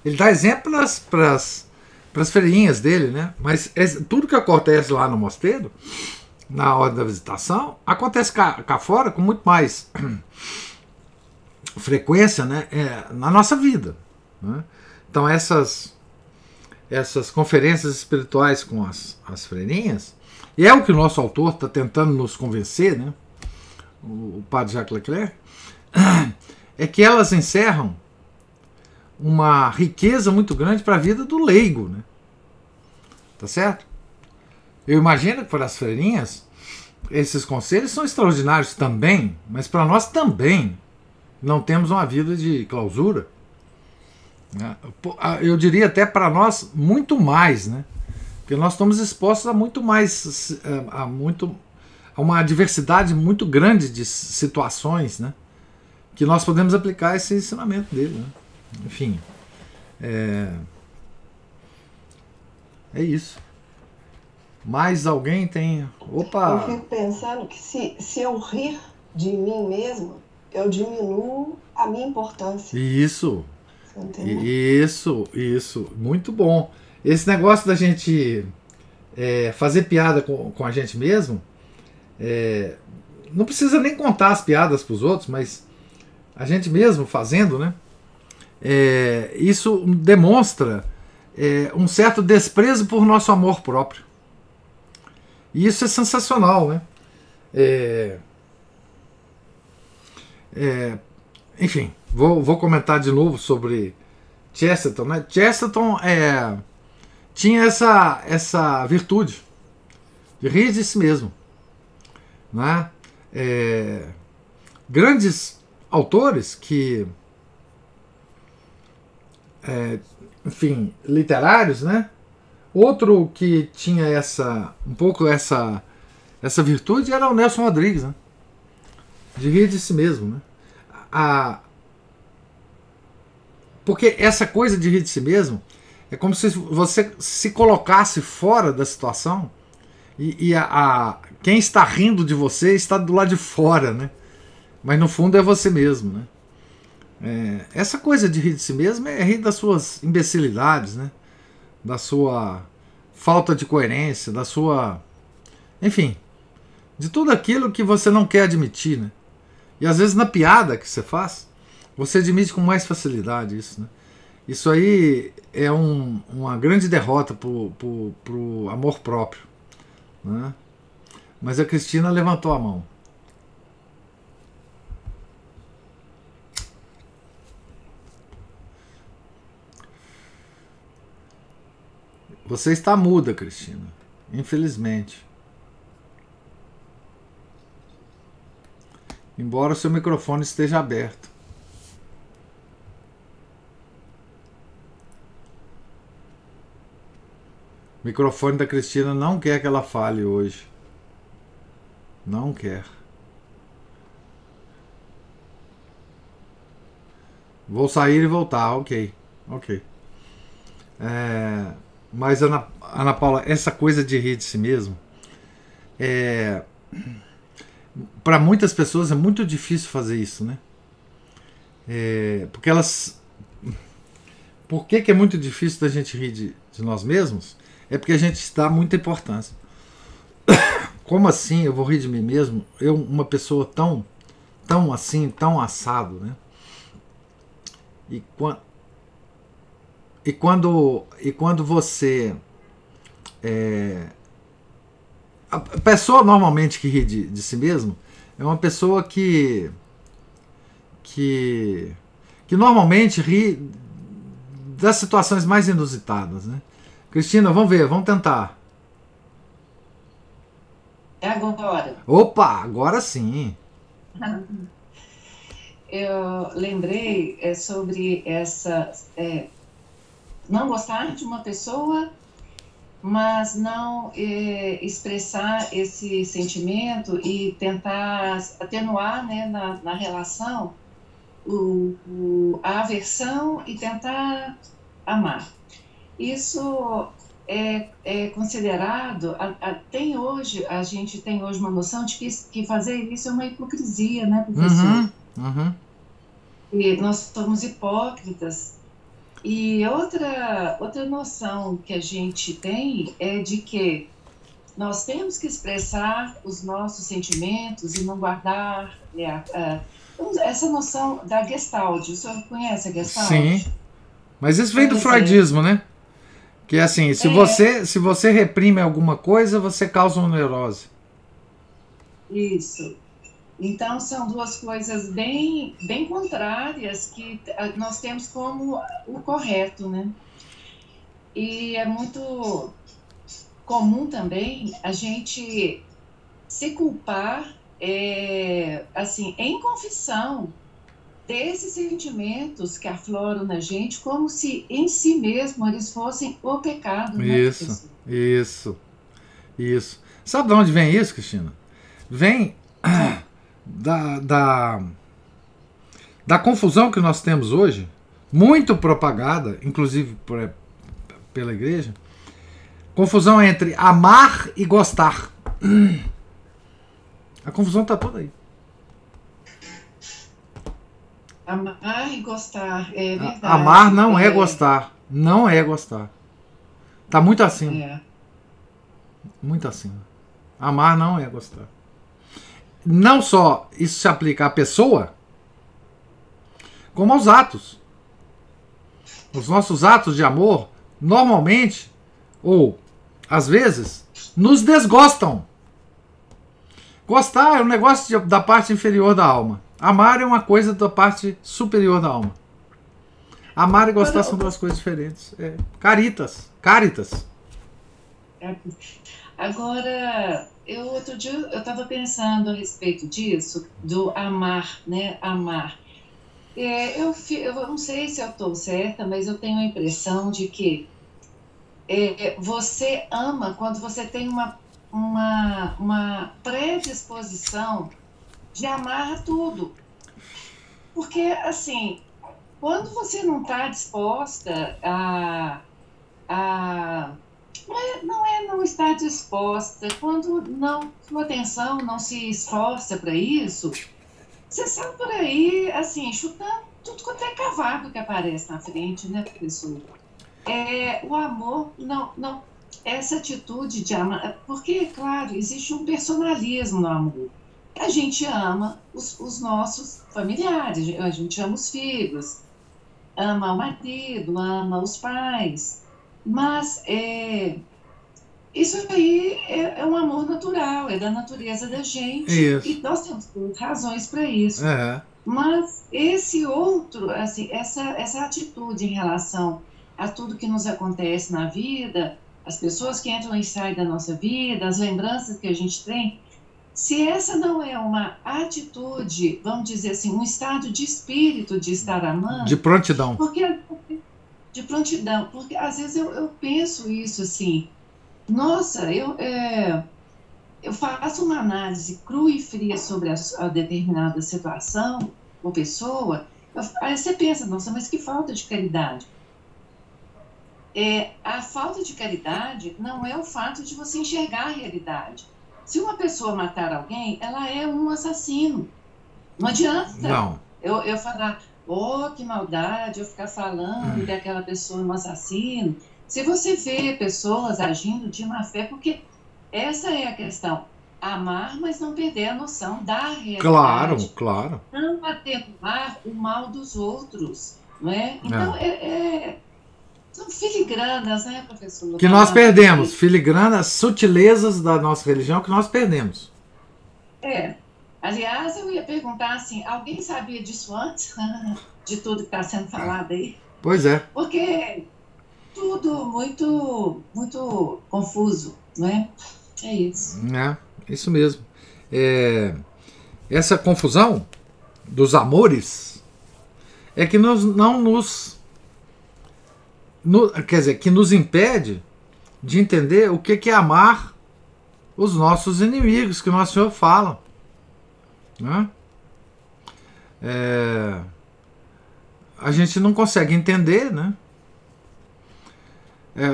Ele dá exemplo para as freirinhas dele, né? Mas tudo que acontece lá no mosteiro, na hora da visitação, acontece cá fora com muito mais frequência, né? Na nossa vida, né? Então essas conferências espirituais com as freirinhas, e é o que o nosso autor está tentando nos convencer, né? O padre Jacques Leclerc, é que elas encerram uma riqueza muito grande para a vida do leigo, né? Tá certo? Eu imagino que para as freirinhas esses conselhos são extraordinários também, mas para nós também não temos uma vida de clausura, né? Eu diria até para nós muito mais, né? Porque nós estamos expostos a muito mais, a uma diversidade muito grande de situações, né? Que nós podemos aplicar esse ensinamento dele, né? Enfim, é isso. Mais alguém tem? Opa! Eu fico pensando que se eu rir de mim mesmo, eu diminuo a minha importância. Isso, muito bom. Esse negócio da gente fazer piada com a gente mesmo, não precisa nem contar as piadas para os outros, mas a gente mesmo fazendo, né? Isso demonstra um certo desprezo por nosso amor próprio. E isso é sensacional, né? Enfim, vou comentar de novo sobre Chesterton, né? Chesterton tinha essa virtude de rir de si mesmo, né? Grandes autores que enfim, literários, né? Outro que tinha um pouco essa virtude era o Nelson Rodrigues, né? De rir de si mesmo, né? Porque essa coisa de rir de si mesmo é como se você se colocasse fora da situação e quem está rindo de você está do lado de fora, né? Mas no fundo é você mesmo, né? Essa coisa de rir de si mesmo é rir das suas imbecilidades, né? Da sua falta de coerência, da sua... Enfim, de tudo aquilo que você não quer admitir, né? E às vezes na piada que você faz, você admite com mais facilidade isso, né? Isso aí é uma grande derrota pro amor próprio, né? Mas a Cristina levantou a mão. Você está muda, Cristina. Infelizmente. Embora o seu microfone esteja aberto. O microfone da Cristina não quer que ela fale hoje. Não quer. Vou sair e voltar, ok. Mas, Ana Paula, essa coisa de rir de si mesmo, para muitas pessoas é muito difícil fazer isso, né? Porque elas... Por que é muito difícil da gente rir de nós mesmos? É porque a gente dá muita importância. Como assim eu vou rir de mim mesmo? Eu, uma pessoa tão assim, tão assado, né? E quando você... a pessoa normalmente que ri de si mesmo é uma pessoa que normalmente ri das situações mais inusitadas, né? Cristina, vamos ver, vamos tentar. É agora. Opa, agora sim. Eu lembrei sobre essa... não gostar de uma pessoa, mas não expressar esse sentimento e tentar atenuar, né, na relação a aversão e tentar amar. Isso é considerado, a gente tem hoje uma noção de que fazer isso é uma hipocrisia, né, professor? E nós somos hipócritas. E outra noção que a gente tem é de que nós temos que expressar os nossos sentimentos e não guardar essa noção da Gestalt. O senhor conhece a Gestalt? Sim. Mas isso vem do freudismo, né? Que é assim, se você reprime alguma coisa, você causa uma neurose. Isso. Então, são duas coisas bem contrárias que nós temos como o correto, né? E é muito comum também a gente se culpar, assim, em confissão desses sentimentos que afloram na gente, como se em si mesmo eles fossem o pecado, né? Isso. Sabe de onde vem isso, Cristina? Vem da confusão que nós temos hoje, muito propagada, inclusive pela igreja, confusão entre amar e gostar. A confusão está toda aí. Amar e gostar, é verdade. Amar não é gostar. Não é gostar. Está muito acima. Muito acima. Amar não é gostar. Não só isso se aplica à pessoa, como aos atos. Os nossos atos de amor, normalmente, ou às vezes, nos desgostam. Gostar é um negócio da parte inferior da alma. Amar é uma coisa da parte superior da alma. Amar e gostar são duas coisas diferentes. Caritas. Agora, outro dia eu estava pensando a respeito disso, do amar, né? Amar. Eu não sei se eu estou certa, mas eu tenho a impressão de que você ama quando você tem uma predisposição de amar tudo. Porque, assim, quando você não está disposta não está disposta, quando sua atenção não se esforça para isso, você sai por aí, assim, chutando tudo quanto é cavalo que aparece na frente, né, professor? O amor, não, essa atitude de amar, porque, claro, existe um personalismo no amor. A gente ama os nossos familiares, a gente ama os filhos, ama o marido, ama os pais, mas isso aí é um amor natural, é da natureza da gente. Isso. E nós temos razões para isso. Mas esse outro, assim, essa atitude em relação a tudo que nos acontece na vida, as pessoas que entram e saem da nossa vida, as lembranças que a gente tem, se essa não é uma atitude, vamos dizer assim, um estado de espírito de estar amando... De prontidão. De prontidão, porque às vezes eu penso isso assim, nossa, eu faço uma análise crua e fria sobre a determinada situação ou pessoa, aí você pensa, nossa, mas que falta de caridade. A falta de caridade não é o fato de você enxergar a realidade. Se uma pessoa matar alguém, ela é um assassino. Não adianta eu falar, que maldade, eu ficar falando que aquela pessoa é um assassino. Se você vê pessoas agindo de má fé, porque essa é a questão. Amar, mas não perder a noção da realidade. Claro. Não atenuar o mal dos outros, não é? Então, são filigranas, né, professor? Que nós perdemos, filigranas, sutilezas da nossa religião que nós perdemos. Aliás, eu ia perguntar assim, alguém sabia disso antes? De tudo que está sendo falado aí? Pois é. Porque tudo muito, muito confuso, não é? É isso. Isso mesmo. Essa confusão dos amores é que que nos impede de entender o que é amar os nossos inimigos, que o nosso Senhor fala. A gente não consegue entender, né?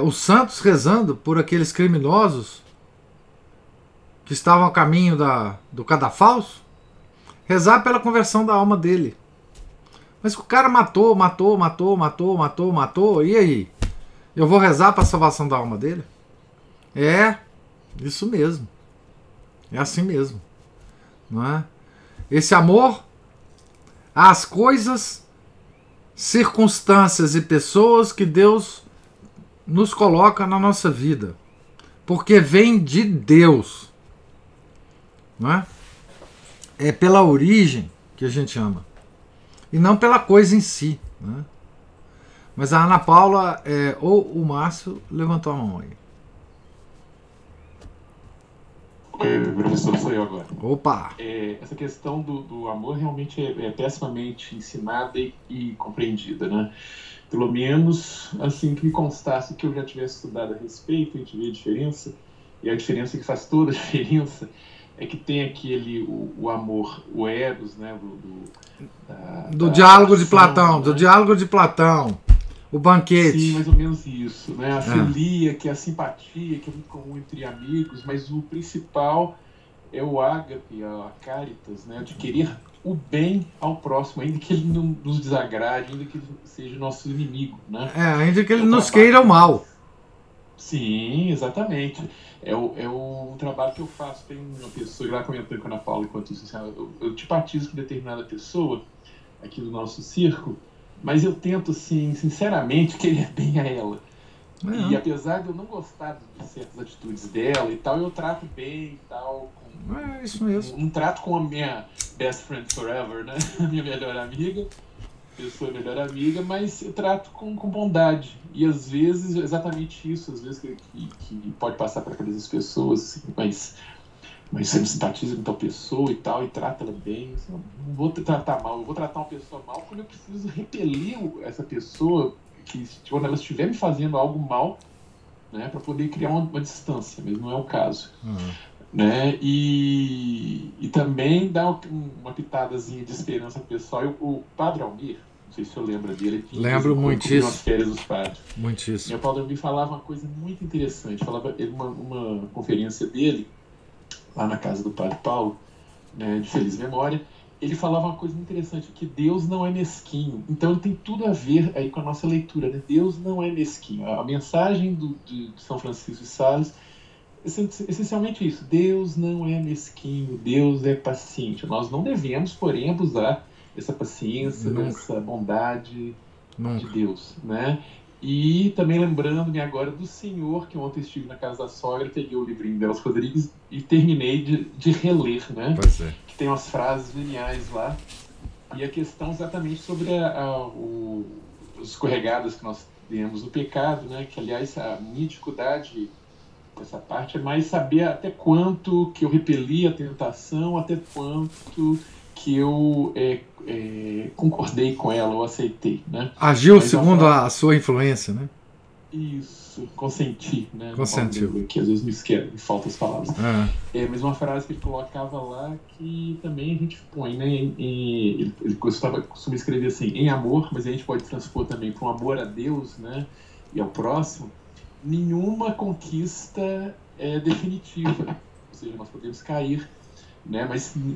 os santos rezando por aqueles criminosos que estavam a caminho do cadafalso, rezar pela conversão da alma dele. Mas o cara matou, e aí? Eu vou rezar para a salvação da alma dele? É, isso mesmo. É assim mesmo. Não é? Esse amor às coisas, circunstâncias e pessoas que Deus nos coloca na nossa vida. Porque vem de Deus. Não é? É pela origem que a gente ama. E não pela coisa em si. Né? Mas a Ana Paula ou o Márcio levantou a mão aí. Professor, sou eu agora. Opa! Essa questão do amor realmente é pessimamente ensinada e compreendida, né? Pelo menos, assim, que me constasse que eu já tivesse estudado a respeito, a gente vê a diferença, e a diferença que faz toda a diferença é que tem o amor, o eros, né? Do diálogo de Platão, né? Do diálogo de Platão. O banquete. Sim, mais ou menos isso, né? A filia, que é a simpatia, que é muito comum entre amigos, mas o principal é o ágape, a caritas, né? De querer o bem ao próximo, ainda que ele não nos desagrade, ainda que ele seja nosso inimigo, né? Ainda que ele nos queira o mal. Sim, exatamente. É o trabalho que eu faço. Tem uma pessoa lá comentando com a Ana Paula enquanto isso, assim, eu simpatizo com determinada pessoa aqui do nosso círculo, mas eu tento, assim, sinceramente, querer bem a ela. E apesar de eu não gostar de certas atitudes dela e tal, eu trato bem e tal. Isso mesmo. Não trato com a minha best friend forever, né? A minha melhor amiga. Eu sou a melhor amiga, mas eu trato com bondade. E às vezes, exatamente isso, às vezes que pode passar para aquelas pessoas, assim, mas você não simpatiza com tal pessoa e tal, e trata ela bem. Assim, não vou te tratar mal, eu vou tratar uma pessoa mal quando eu preciso repelir essa pessoa, que quando ela estiver me fazendo algo mal, né, para poder criar uma distância, mas não é o caso. Né? E também dá uma pitadazinha de esperança pessoal. O Padre Almir, não sei se você lembra dele, lembro muitíssimo. Nas férias dos padres. Muitíssimo. E o Padre Almir falava uma coisa muito interessante. Falava uma conferência dele lá na casa do Padre Paulo, né, de feliz memória. Ele falava uma coisa muito interessante, que Deus não é mesquinho. Então ele tem tudo a ver aí com a nossa leitura, né? Deus não é mesquinho. A mensagem de São Francisco de Sales é essencialmente isso. Deus não é mesquinho, Deus é paciente. Nós não devemos, porém, abusar dessa paciência, dessa bondade de Deus, né? E também lembrando-me agora do Senhor, que ontem estive na casa da sogra, peguei o livrinho delas Rodrigues e terminei de reler, né? Pois é. Que tem umas frases geniais lá. E a questão exatamente sobre os escorregadas que nós temos no pecado, né? Que, aliás, a minha dificuldade essa parte é mais saber até quanto que eu repeli a tentação, até quanto que eu concordei com ela, ou aceitei, né? Agiu segundo a sua influência, né? Isso, consenti, né? Consentiu. Que às vezes me esquece, me faltam as palavras. Mas uma frase que ele colocava lá que também a gente põe, né? Ele costuma escrever assim, em amor, mas a gente pode transpor também para um amor a Deus, né? E ao próximo. Nenhuma conquista é definitiva, ou seja, nós podemos cair, né?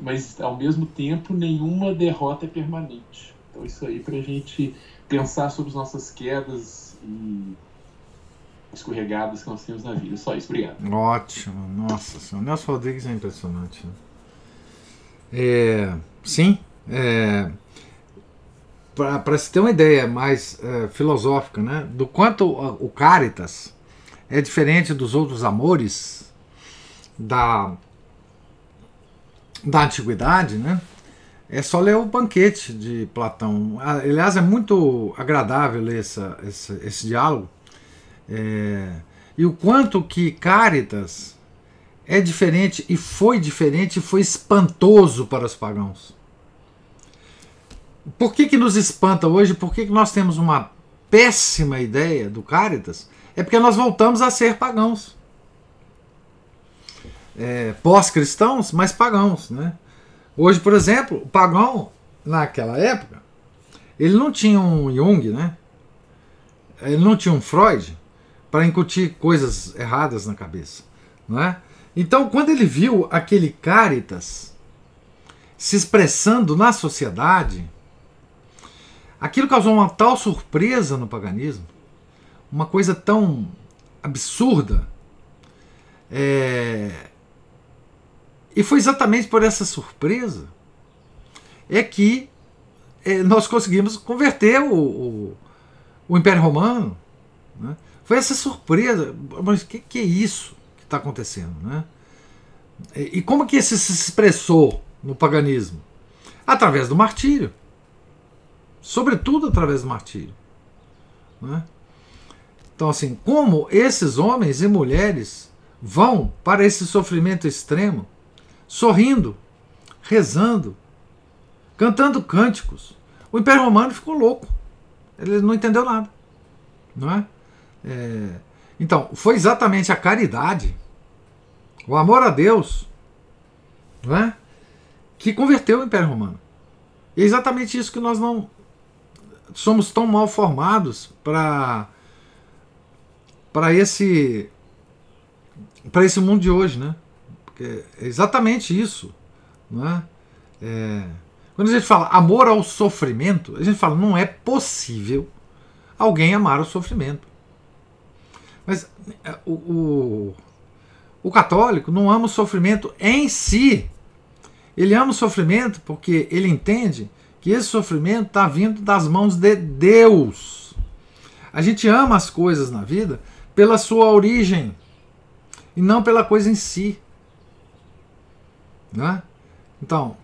Mas ao mesmo tempo nenhuma derrota é permanente. Então isso aí para a gente pensar sobre as nossas quedas e escorregadas que nós temos na vida. Só isso, obrigado. Ótimo, nossa senhora, Nelson Rodrigues é impressionante, né? Sim, para se ter uma ideia mais filosófica, né, do quanto o Caritas é diferente dos outros amores da antiguidade, né? É só ler o Banquete de Platão. Aliás, é muito agradável ler esse diálogo. E o quanto que Caritas é diferente e foi espantoso para os pagãos. Por que nos espanta hoje? Por que nós temos uma péssima ideia do Caritas? É porque nós voltamos a ser pagãos. Pós-cristãos, mas pagãos, né? Hoje, por exemplo, o pagão, naquela época, ele não tinha um Jung, né? Ele não tinha um Freud, para incutir coisas erradas na cabeça, não é? Então, quando ele viu aquele Cáritas se expressando na sociedade, aquilo causou uma tal surpresa no paganismo, uma coisa tão absurda, e foi exatamente por essa surpresa que nós conseguimos converter o Império Romano, né? Foi essa surpresa, mas o que é isso que está acontecendo, né? E como que isso se expressou no paganismo? Através do martírio, sobretudo através do martírio, né? Então, assim, como esses homens e mulheres vão para esse sofrimento extremo, sorrindo, rezando, cantando cânticos. O Império Romano ficou louco. Ele não entendeu nada, não é? Então, foi exatamente a caridade, o amor a Deus, não é, que converteu o Império Romano. E é exatamente isso que nós não somos tão mal formados para esse mundo de hoje, né? Porque é exatamente isso, não é? Quando a gente fala amor ao sofrimento, a gente fala, não é possível alguém amar o sofrimento. Mas o católico não ama o sofrimento em si. Ele ama o sofrimento porque ele entende que esse sofrimento está vindo das mãos de Deus. A gente ama as coisas na vida pela sua origem e não pela coisa em si, né? Então,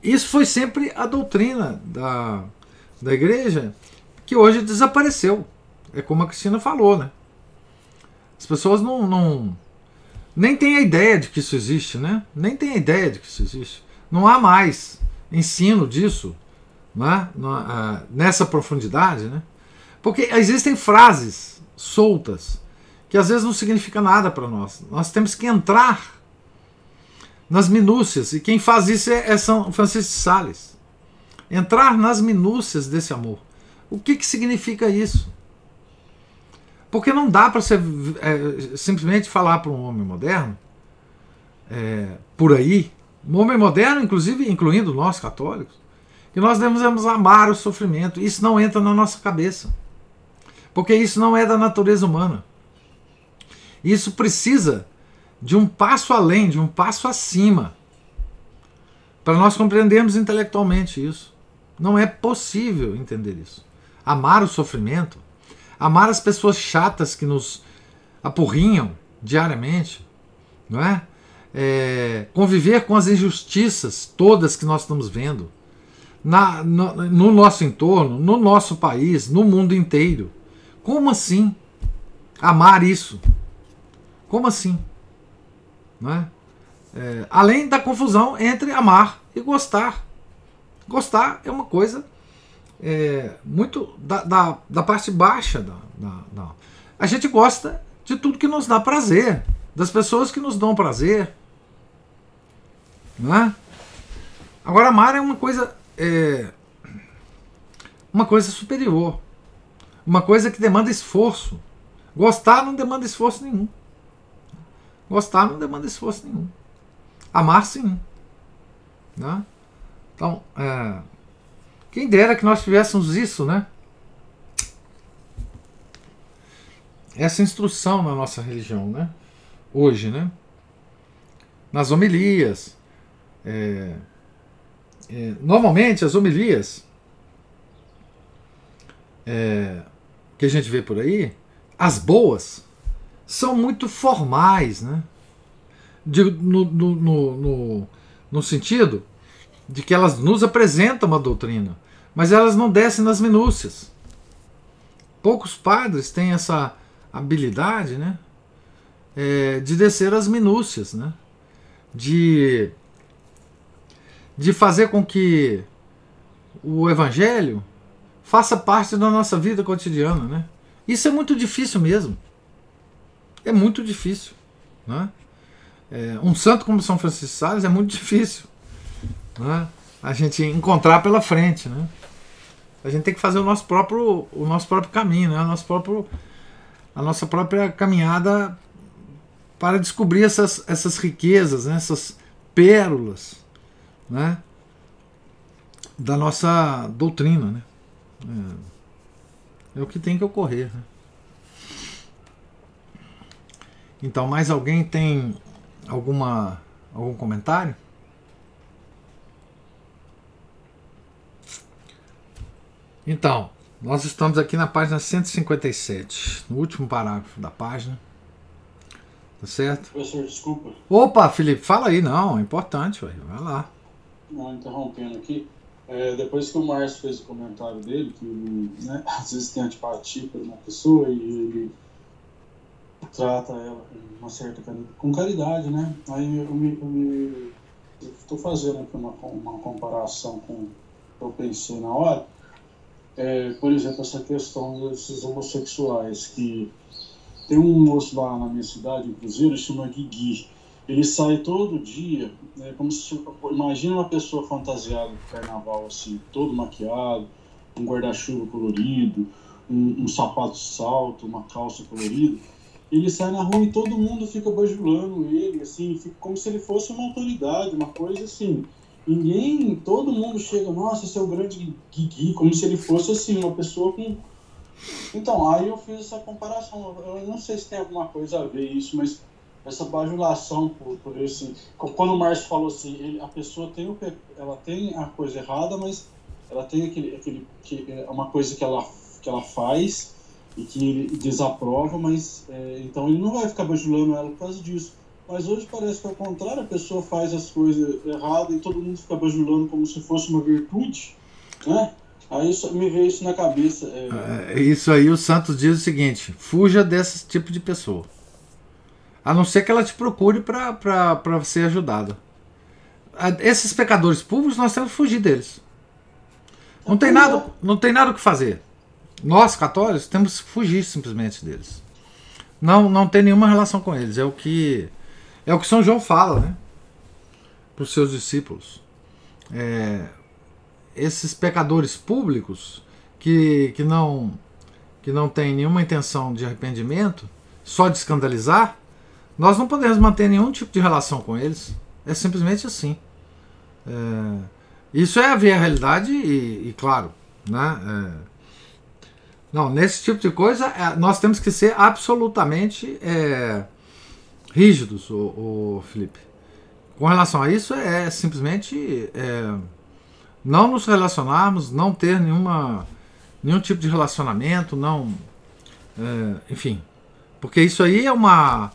isso foi sempre a doutrina da igreja, que hoje desapareceu. É como a Cristina falou, né? As pessoas nem têm a ideia de que isso existe, né? Nem têm a ideia de que isso existe. Não há mais ensino disso, né? Nessa profundidade, né? Porque existem frases soltas que às vezes não significam nada para nós. Nós temos que entrar nas minúcias, e quem faz isso é São Francisco de Sales. Entrar nas minúcias desse amor. O que significa isso? Porque não dá para você simplesmente falar para um homem moderno, por aí, um homem moderno, inclusive incluindo nós católicos, que nós devemos amar o sofrimento. Isso não entra na nossa cabeça. Porque isso não é da natureza humana. Isso precisa de um passo além, de um passo acima, para nós compreendermos intelectualmente isso. Não é possível entender isso. Amar o sofrimento, amar as pessoas chatas que nos apurrinham diariamente, não é? Conviver com as injustiças todas que nós estamos vendo no nosso entorno, no nosso país, no mundo inteiro. Como assim amar isso? Como assim? Não é? Além da confusão entre amar e gostar. Gostar é uma coisa muito da parte baixa. A gente gosta de tudo que nos dá prazer, das pessoas que nos dão prazer. Não é? Agora, amar é uma coisa superior. Uma coisa que demanda esforço. Gostar não demanda esforço nenhum. Gostar não demanda esforço nenhum. Amar, sim. Né? Então, quem dera que nós tivéssemos isso, né? Essa instrução na nossa religião, né? Hoje, né? Nas homilias. Normalmente, as homilias que a gente vê por aí, as boas, são muito formais, né? No sentido de que elas nos apresentam uma doutrina, mas elas não descem nas minúcias. Poucos padres têm essa habilidade, né? De descer às minúcias, né? De fazer com que o Evangelho faça parte da nossa vida cotidiana, né? Isso é muito difícil mesmo. É muito difícil, né? Um santo como São Francisco de Sales é muito difícil, né? A gente encontrar pela frente, né? A gente tem que fazer o nosso próprio caminho, né? A nossa própria caminhada para descobrir essas riquezas, né? Essas pérolas, né? Da nossa doutrina, né? É o que tem que ocorrer, né? Então, mais alguém tem algum comentário? Então, nós estamos aqui na página 157, no último parágrafo da página. Tá certo? Professor, desculpa. Opa, Felipe, fala aí, não, é importante, vai lá. Não, interrompendo aqui. Depois que o Márcio fez o comentário dele, que ele, né, às vezes tem antipatia por uma pessoa e ele trata ela com uma certa com caridade, né? Aí eu estou fazendo aqui uma comparação com o que eu pensei na hora. Por exemplo, essa questão desses homossexuais, que tem um moço lá na minha cidade, inclusive, ele chama Guigui. Ele sai todo dia, como se, imagina uma pessoa fantasiada de carnaval, assim, todo maquiado, um guarda-chuva colorido, um sapato de salto, uma calça colorida. Ele sai na rua e todo mundo fica bajulando ele, assim, fica como se ele fosse uma autoridade, uma coisa assim. Todo mundo chega, nossa, esse é o grande Guigui, como se ele fosse, assim, uma pessoa com... Então, aí eu fiz essa comparação. Eu não sei se tem alguma coisa a ver isso, mas essa bajulação por esse... Quando o Márcio falou assim, a pessoa ela tem a coisa errada, mas ela tem uma coisa que ela faz e que ele desaprova, mas então ele não vai ficar bajulando ela por causa disso. Mas hoje parece que ao contrário, a pessoa faz as coisas erradas e todo mundo fica bajulando como se fosse uma virtude, né? Aí me veio isso na cabeça. Isso aí o Santos diz o seguinte: fuja desse tipo de pessoa. A não ser que ela te procure para ser ajudada. Esses pecadores públicos, nós temos que fugir deles. Não tem nada o que fazer. Nós, católicos, temos que fugir simplesmente deles. Não tem nenhuma relação com eles. É o que São João fala, né? Para os seus discípulos. Esses pecadores públicos que não têm nenhuma intenção de arrependimento, só de escandalizar, nós não podemos manter nenhum tipo de relação com eles. É simplesmente assim. Isso é ver a realidade e claro, né? Não, nesse tipo de coisa nós temos que ser absolutamente rígidos, o Felipe. Com relação a isso, simplesmente não nos relacionarmos, não ter nenhum tipo de relacionamento, enfim. Porque isso aí é uma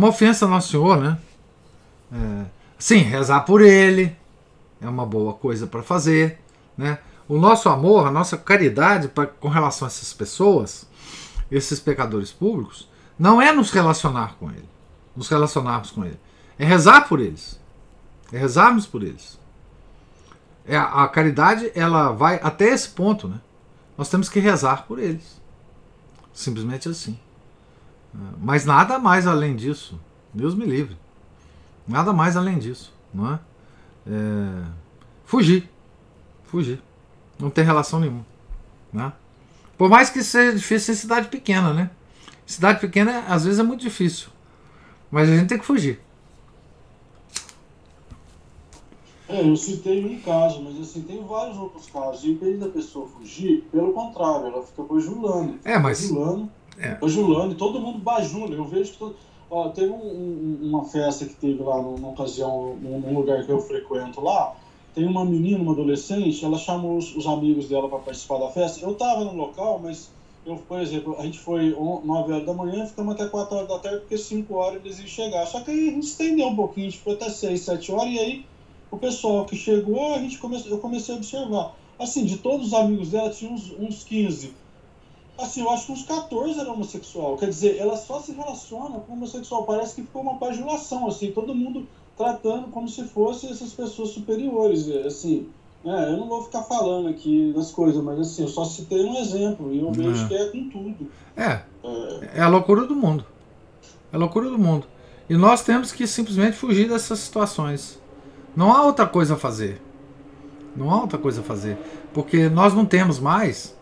ofensa ao Nosso Senhor, né? Sim, rezar por ele é uma boa coisa para fazer, né? O nosso amor, a nossa caridade com relação a essas pessoas, esses pecadores públicos, não é nos relacionarmos com ele, é rezar por eles, é rezarmos por eles. A caridade, ela vai até esse ponto, né? Nós temos que rezar por eles, simplesmente assim. Mas nada mais além disso, Deus me livre, nada mais além disso, não é? Fugir, não tem relação nenhuma, né? Por mais que seja difícil em cidade pequena, né? Cidade pequena às vezes é muito difícil, mas a gente tem que fugir. Eu citei um caso, mas assim, tem vários outros casos. E em vez da pessoa fugir, pelo contrário, ela fica bajulando. Bajulando, e todo mundo bajula. Eu vejo que teve uma festa que teve lá numa ocasião, num lugar que eu frequento lá. Tem uma menina, uma adolescente, ela chamou os amigos dela para participar da festa. Eu estava no local, mas por exemplo, a gente foi 9 horas da manhã, ficamos até 4 horas da tarde, porque 5 horas eles iam chegar. Só que aí a gente estendeu um pouquinho, a gente foi até 6, 7 horas, e aí o pessoal que chegou, eu comecei a observar. Assim, de todos os amigos dela, tinha uns 15. Assim, eu acho que uns 14 eram homossexual. Quer dizer, ela só se relaciona com homossexual. Parece que ficou uma bajulação, assim, todo mundo tratando como se fossem essas pessoas superiores. Assim, eu não vou ficar falando aqui das coisas, mas assim, eu só citei um exemplo, e eu vejo que é com tudo. É a loucura do mundo. É a loucura do mundo. E nós temos que simplesmente fugir dessas situações. Não há outra coisa a fazer. Não há outra coisa a fazer. Porque nós não temos mais,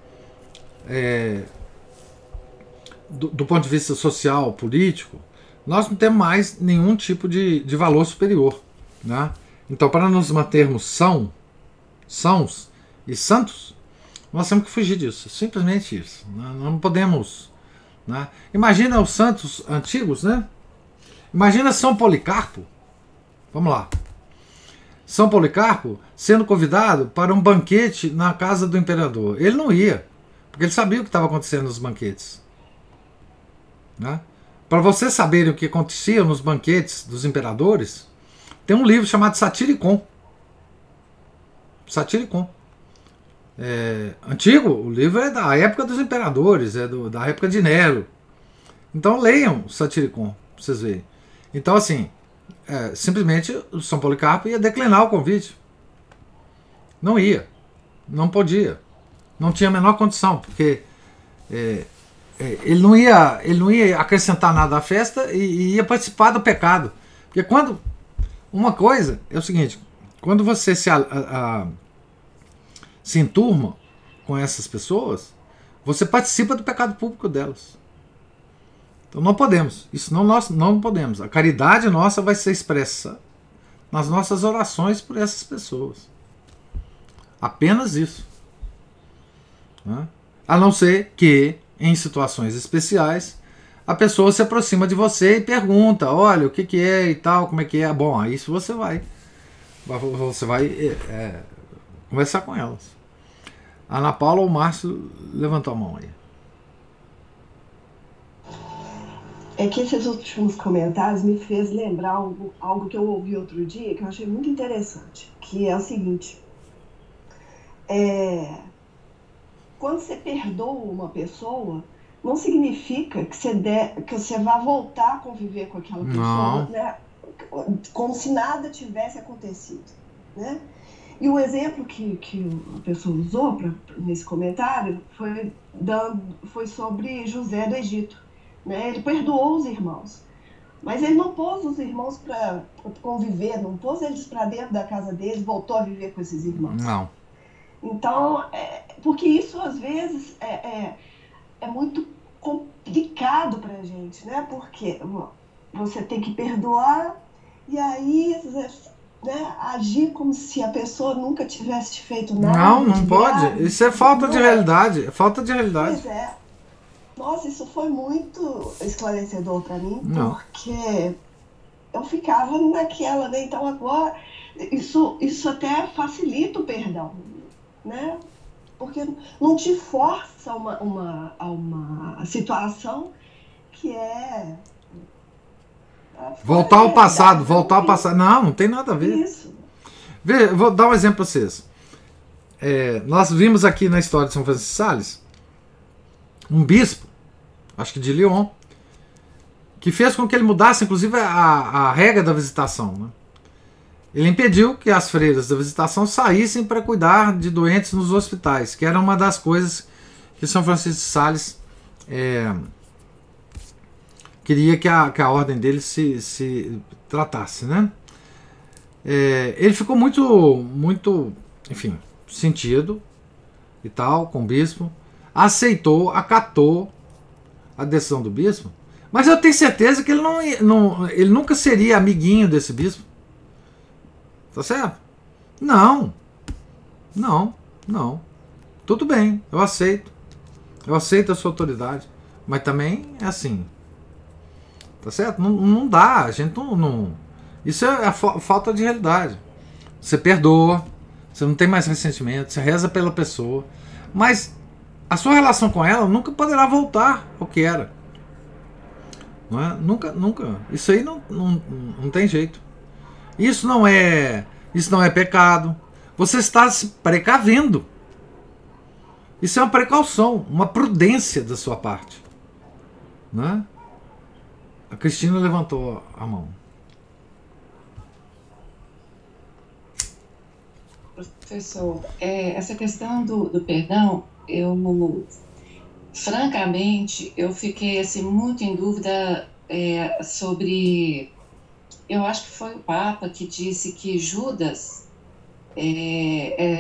do ponto de vista social, político, nós não temos mais nenhum tipo de valor superior. Né? Então, para nos mantermos sãos e santos, nós temos que fugir disso. Simplesmente isso. Não podemos. Né? Imagina os santos antigos, né? Imagina São Policarpo. Vamos lá. São Policarpo sendo convidado para um banquete na casa do imperador. Ele não ia, porque ele sabia o que estava acontecendo nos banquetes. Né? Para vocês saberem o que acontecia nos banquetes dos imperadores, tem um livro chamado Satyricon. Satyricon. Antigo, o livro é da época dos imperadores, da época de Nero. Então leiam o Satyricon, para vocês verem. Então, assim, simplesmente o São Policarpo ia declinar o convite. Não ia. Não podia. Não tinha a menor condição, porque ele não ia acrescentar nada à festa e ia participar do pecado. Porque uma coisa é o seguinte, quando você se enturma com essas pessoas, você participa do pecado público delas. Então não podemos. Isso nós não podemos. A caridade nossa vai ser expressa nas nossas orações por essas pessoas. Apenas isso. Né? A não ser que, em situações especiais, a pessoa se aproxima de você e pergunta, olha, o que é e tal, como é que é. Bom, aí isso você vai conversar com elas. A Ana Paula ou o Márcio levantou a mão aí. É que esses últimos comentários me fez lembrar algo que eu ouvi outro dia, que eu achei muito interessante, que é o seguinte. Quando você perdoa uma pessoa, não significa que você vá voltar a conviver com aquela pessoa, né, como se nada tivesse acontecido. Né? E o exemplo que a pessoa usou nesse comentário foi sobre José do Egito. Né? Ele perdoou os irmãos, mas ele não pôs os irmãos para conviver, não pôs eles para dentro da casa deles, voltou a viver com esses irmãos. Não. Então, porque isso às vezes é muito complicado para a gente, né? Porque você tem que perdoar e aí, né, agir como se a pessoa nunca tivesse feito nada. Não pode. Isso é falta de realidade. É falta de realidade. Pois é. Nossa, isso foi muito esclarecedor para mim, porque eu ficava naquela, né? Então agora, isso até facilita o perdão, né? Porque não te força a uma situação que voltar ao passado. Não tem nada a ver. Isso. Vou dar um exemplo para vocês. Nós vimos aqui na história de São Francisco de Sales um bispo, acho que de Lyon, que fez com que ele mudasse, inclusive, a regra da visitação. Né? Ele impediu que as freiras da visitação saíssem para cuidar de doentes nos hospitais, que era uma das coisas que São Francisco de Sales queria que a ordem dele se tratasse. Né? Ele ficou muito, enfim, sentido e tal, com o bispo, acatou a decisão do bispo, mas eu tenho certeza que ele nunca seria amiguinho desse bispo. Tá certo? Não. Tudo bem, eu aceito a sua autoridade, mas também é assim. Tá certo? Não dá, a gente não. Isso é a falta de realidade. Você perdoa, você não tem mais ressentimento, você reza pela pessoa, mas a sua relação com ela nunca poderá voltar ao que era. Não é? Nunca. Isso aí não tem jeito. Isso não é pecado. Você está se precavendo. Isso é uma precaução, uma prudência da sua parte. Não é? A Cristina levantou a mão. Professor, essa questão do perdão, francamente, eu fiquei assim, muito em dúvida sobre... Eu acho que foi o Papa que disse que Judas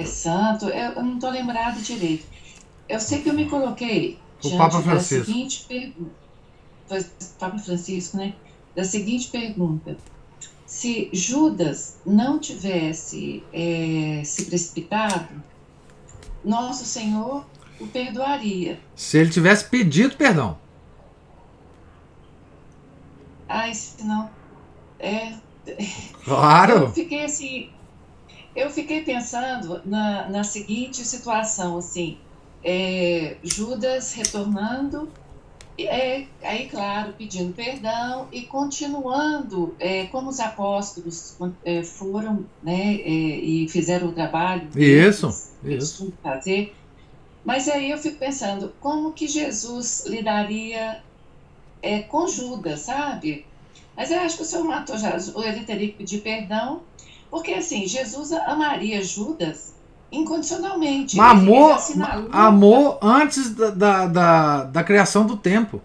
santo, eu não estou lembrado direito. Eu sei que eu me coloquei O Papa diante da Francisco. seguinte pergunta. Foi o Papa Francisco, né? Da seguinte pergunta: se Judas não tivesse se precipitado, nosso Senhor o perdoaria. Se ele tivesse pedido perdão. Ai, se não. Claro. Eu fiquei pensando na seguinte situação, assim, Judas retornando, aí, claro, pedindo perdão e continuando, como os apóstolos foram, né, e fizeram o trabalho Isso. fazer. Mas aí eu fico pensando, como que Jesus lidaria com Judas, sabe? Mas eu acho que o Senhor matou Jesus, ele teria que pedir perdão, porque assim, Jesus amaria Judas incondicionalmente. Mas amor antes da criação do tempo.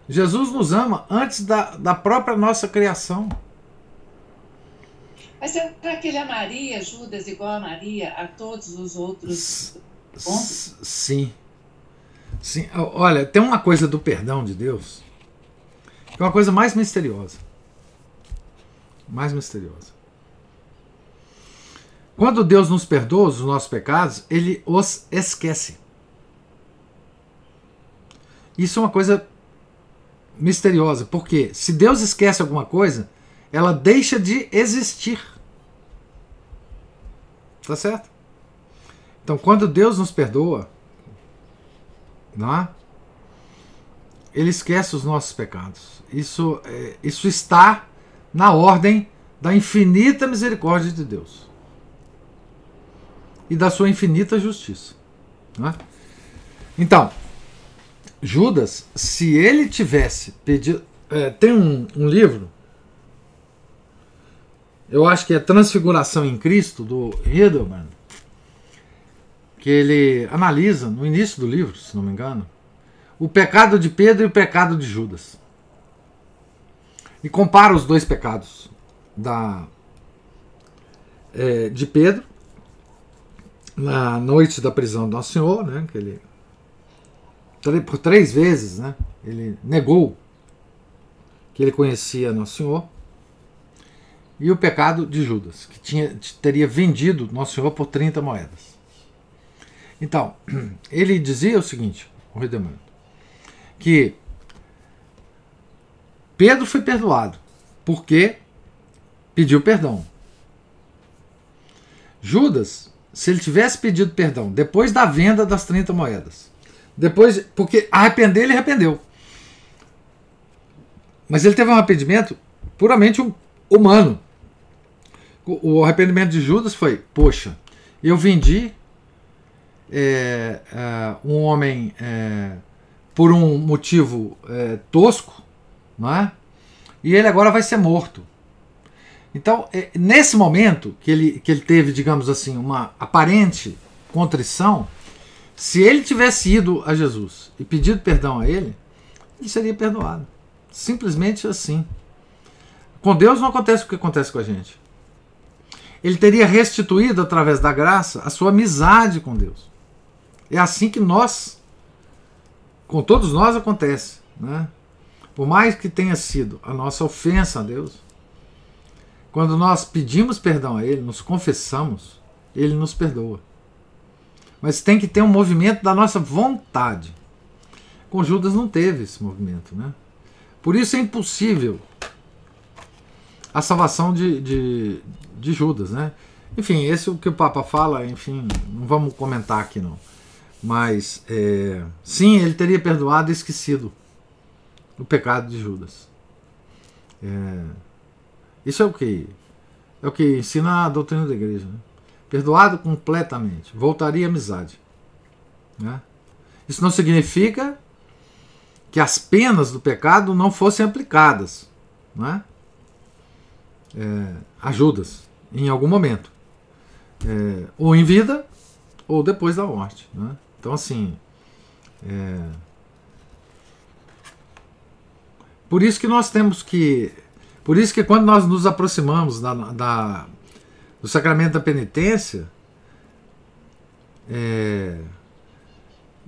Jesus nos ama antes da própria nossa criação. Mas será que ele amaria Judas igual amaria a todos os outros pontos? Sim. Sim. Olha, tem uma coisa do perdão de Deus que é uma coisa mais misteriosa. Mais misteriosa. Quando Deus nos perdoa os nossos pecados, Ele os esquece. Isso é uma coisa misteriosa, porque se Deus esquece alguma coisa, ela deixa de existir. Tá certo? Então, quando Deus nos perdoa, não é? Ele esquece os nossos pecados. Isso está na ordem da infinita misericórdia de Deus e da sua infinita justiça. Não é? Então, Judas, se ele tivesse pedido... tem um livro, eu acho que é Transfiguração em Cristo, do Heidelberg, que ele analisa, no início do livro, se não me engano, o pecado de Pedro e o pecado de Judas. E compara os dois pecados de Pedro, na noite da prisão do Nosso Senhor, né, que ele, por 3 vezes, né, ele negou que ele conhecia Nosso Senhor, e o pecado de Judas, que teria vendido Nosso Senhor por 30 moedas. Então, ele dizia o seguinte, o Redemondo, que Pedro foi perdoado porque pediu perdão. Judas, se ele tivesse pedido perdão depois da venda das 30 moedas, porque arrepender, ele arrependeu. Mas ele teve um arrependimento puramente humano. O arrependimento de Judas foi: poxa, eu vendi um homem por um motivo tosco, não é? E ele agora vai ser morto. Então, nesse momento que ele teve, digamos assim, uma aparente contrição, se ele tivesse ido a Jesus e pedido perdão a ele seria perdoado. Simplesmente assim. Com Deus não acontece o que acontece com a gente. Ele teria restituído, através da graça, a sua amizade com Deus. É assim que com todos nós acontece, né? Por mais que tenha sido a nossa ofensa a Deus, quando nós pedimos perdão a Ele, nos confessamos, Ele nos perdoa. Mas tem que ter um movimento da nossa vontade. Com Judas não teve esse movimento, né? Por isso é impossível a salvação de Judas, né? Enfim, esse é o que o Papa fala, enfim, não vamos comentar aqui não. Mas, sim, ele teria perdoado e esquecido o pecado de Judas. Isso é o que ensina a doutrina da igreja, né? Perdoado completamente, voltaria à amizade, né? Isso não significa que as penas do pecado não fossem aplicadas, né? A Judas, em algum momento, ou em vida ou depois da morte, né? Então, assim, por isso que nós temos que... Por isso que quando nós nos aproximamos do sacramento da penitência,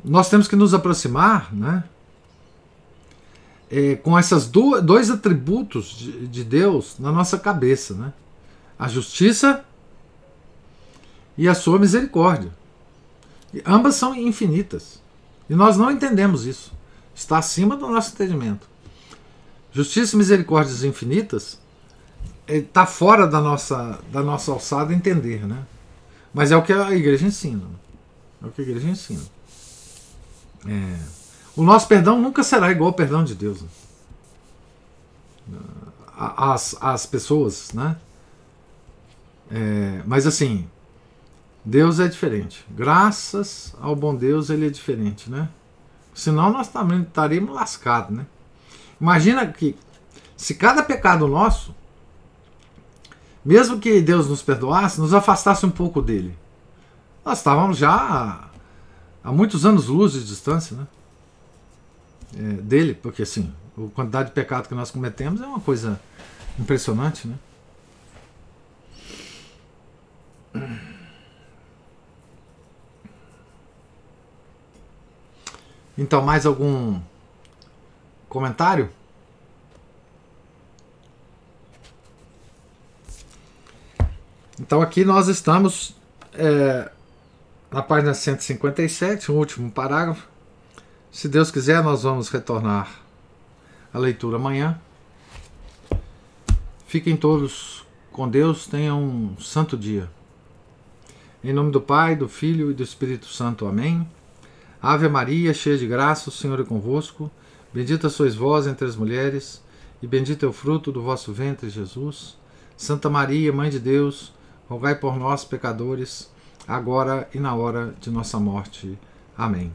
nós temos que nos aproximar, né, com esses dois atributos de Deus na nossa cabeça, né? A justiça e a sua misericórdia. E ambas são infinitas. E nós não entendemos isso. Está acima do nosso entendimento. Justiça e misericórdias infinitas está fora da nossa alçada entender, né? Mas é o que a igreja ensina. É o que a igreja ensina. O nosso perdão nunca será igual ao perdão de Deus. As pessoas, né? Mas assim, Deus é diferente. Graças ao bom Deus, ele é diferente, né? Senão nós também estaríamos lascados, né? Imagina que se cada pecado nosso, mesmo que Deus nos perdoasse, nos afastasse um pouco dele. Nós estávamos já há muitos anos-luz de distância, né? Dele, porque assim, a quantidade de pecado que nós cometemos é uma coisa impressionante, né? Então, mais algum comentário? Então aqui nós estamos na página 157, o último parágrafo. Se Deus quiser, nós vamos retornar à leitura amanhã. Fiquem todos com Deus, tenham um santo dia. Em nome do Pai, do Filho e do Espírito Santo. Amém. Ave Maria, cheia de graça, o Senhor é convosco. Bendita sois vós entre as mulheres, e bendito é o fruto do vosso ventre, Jesus. Santa Maria, Mãe de Deus, rogai por nós, pecadores, agora e na hora de nossa morte. Amém.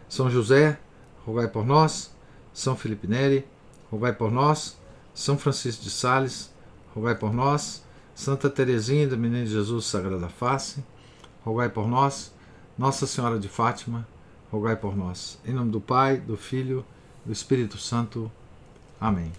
São José, rogai por nós. São Felipe Neri, rogai por nós. São Francisco de Sales, rogai por nós. Santa Teresinha do Menino Jesus Sagrada Face, rogai por nós. Nossa Senhora de Fátima, rogai por nós. Em nome do Pai, do Filho e do Espírito Santo. Amém.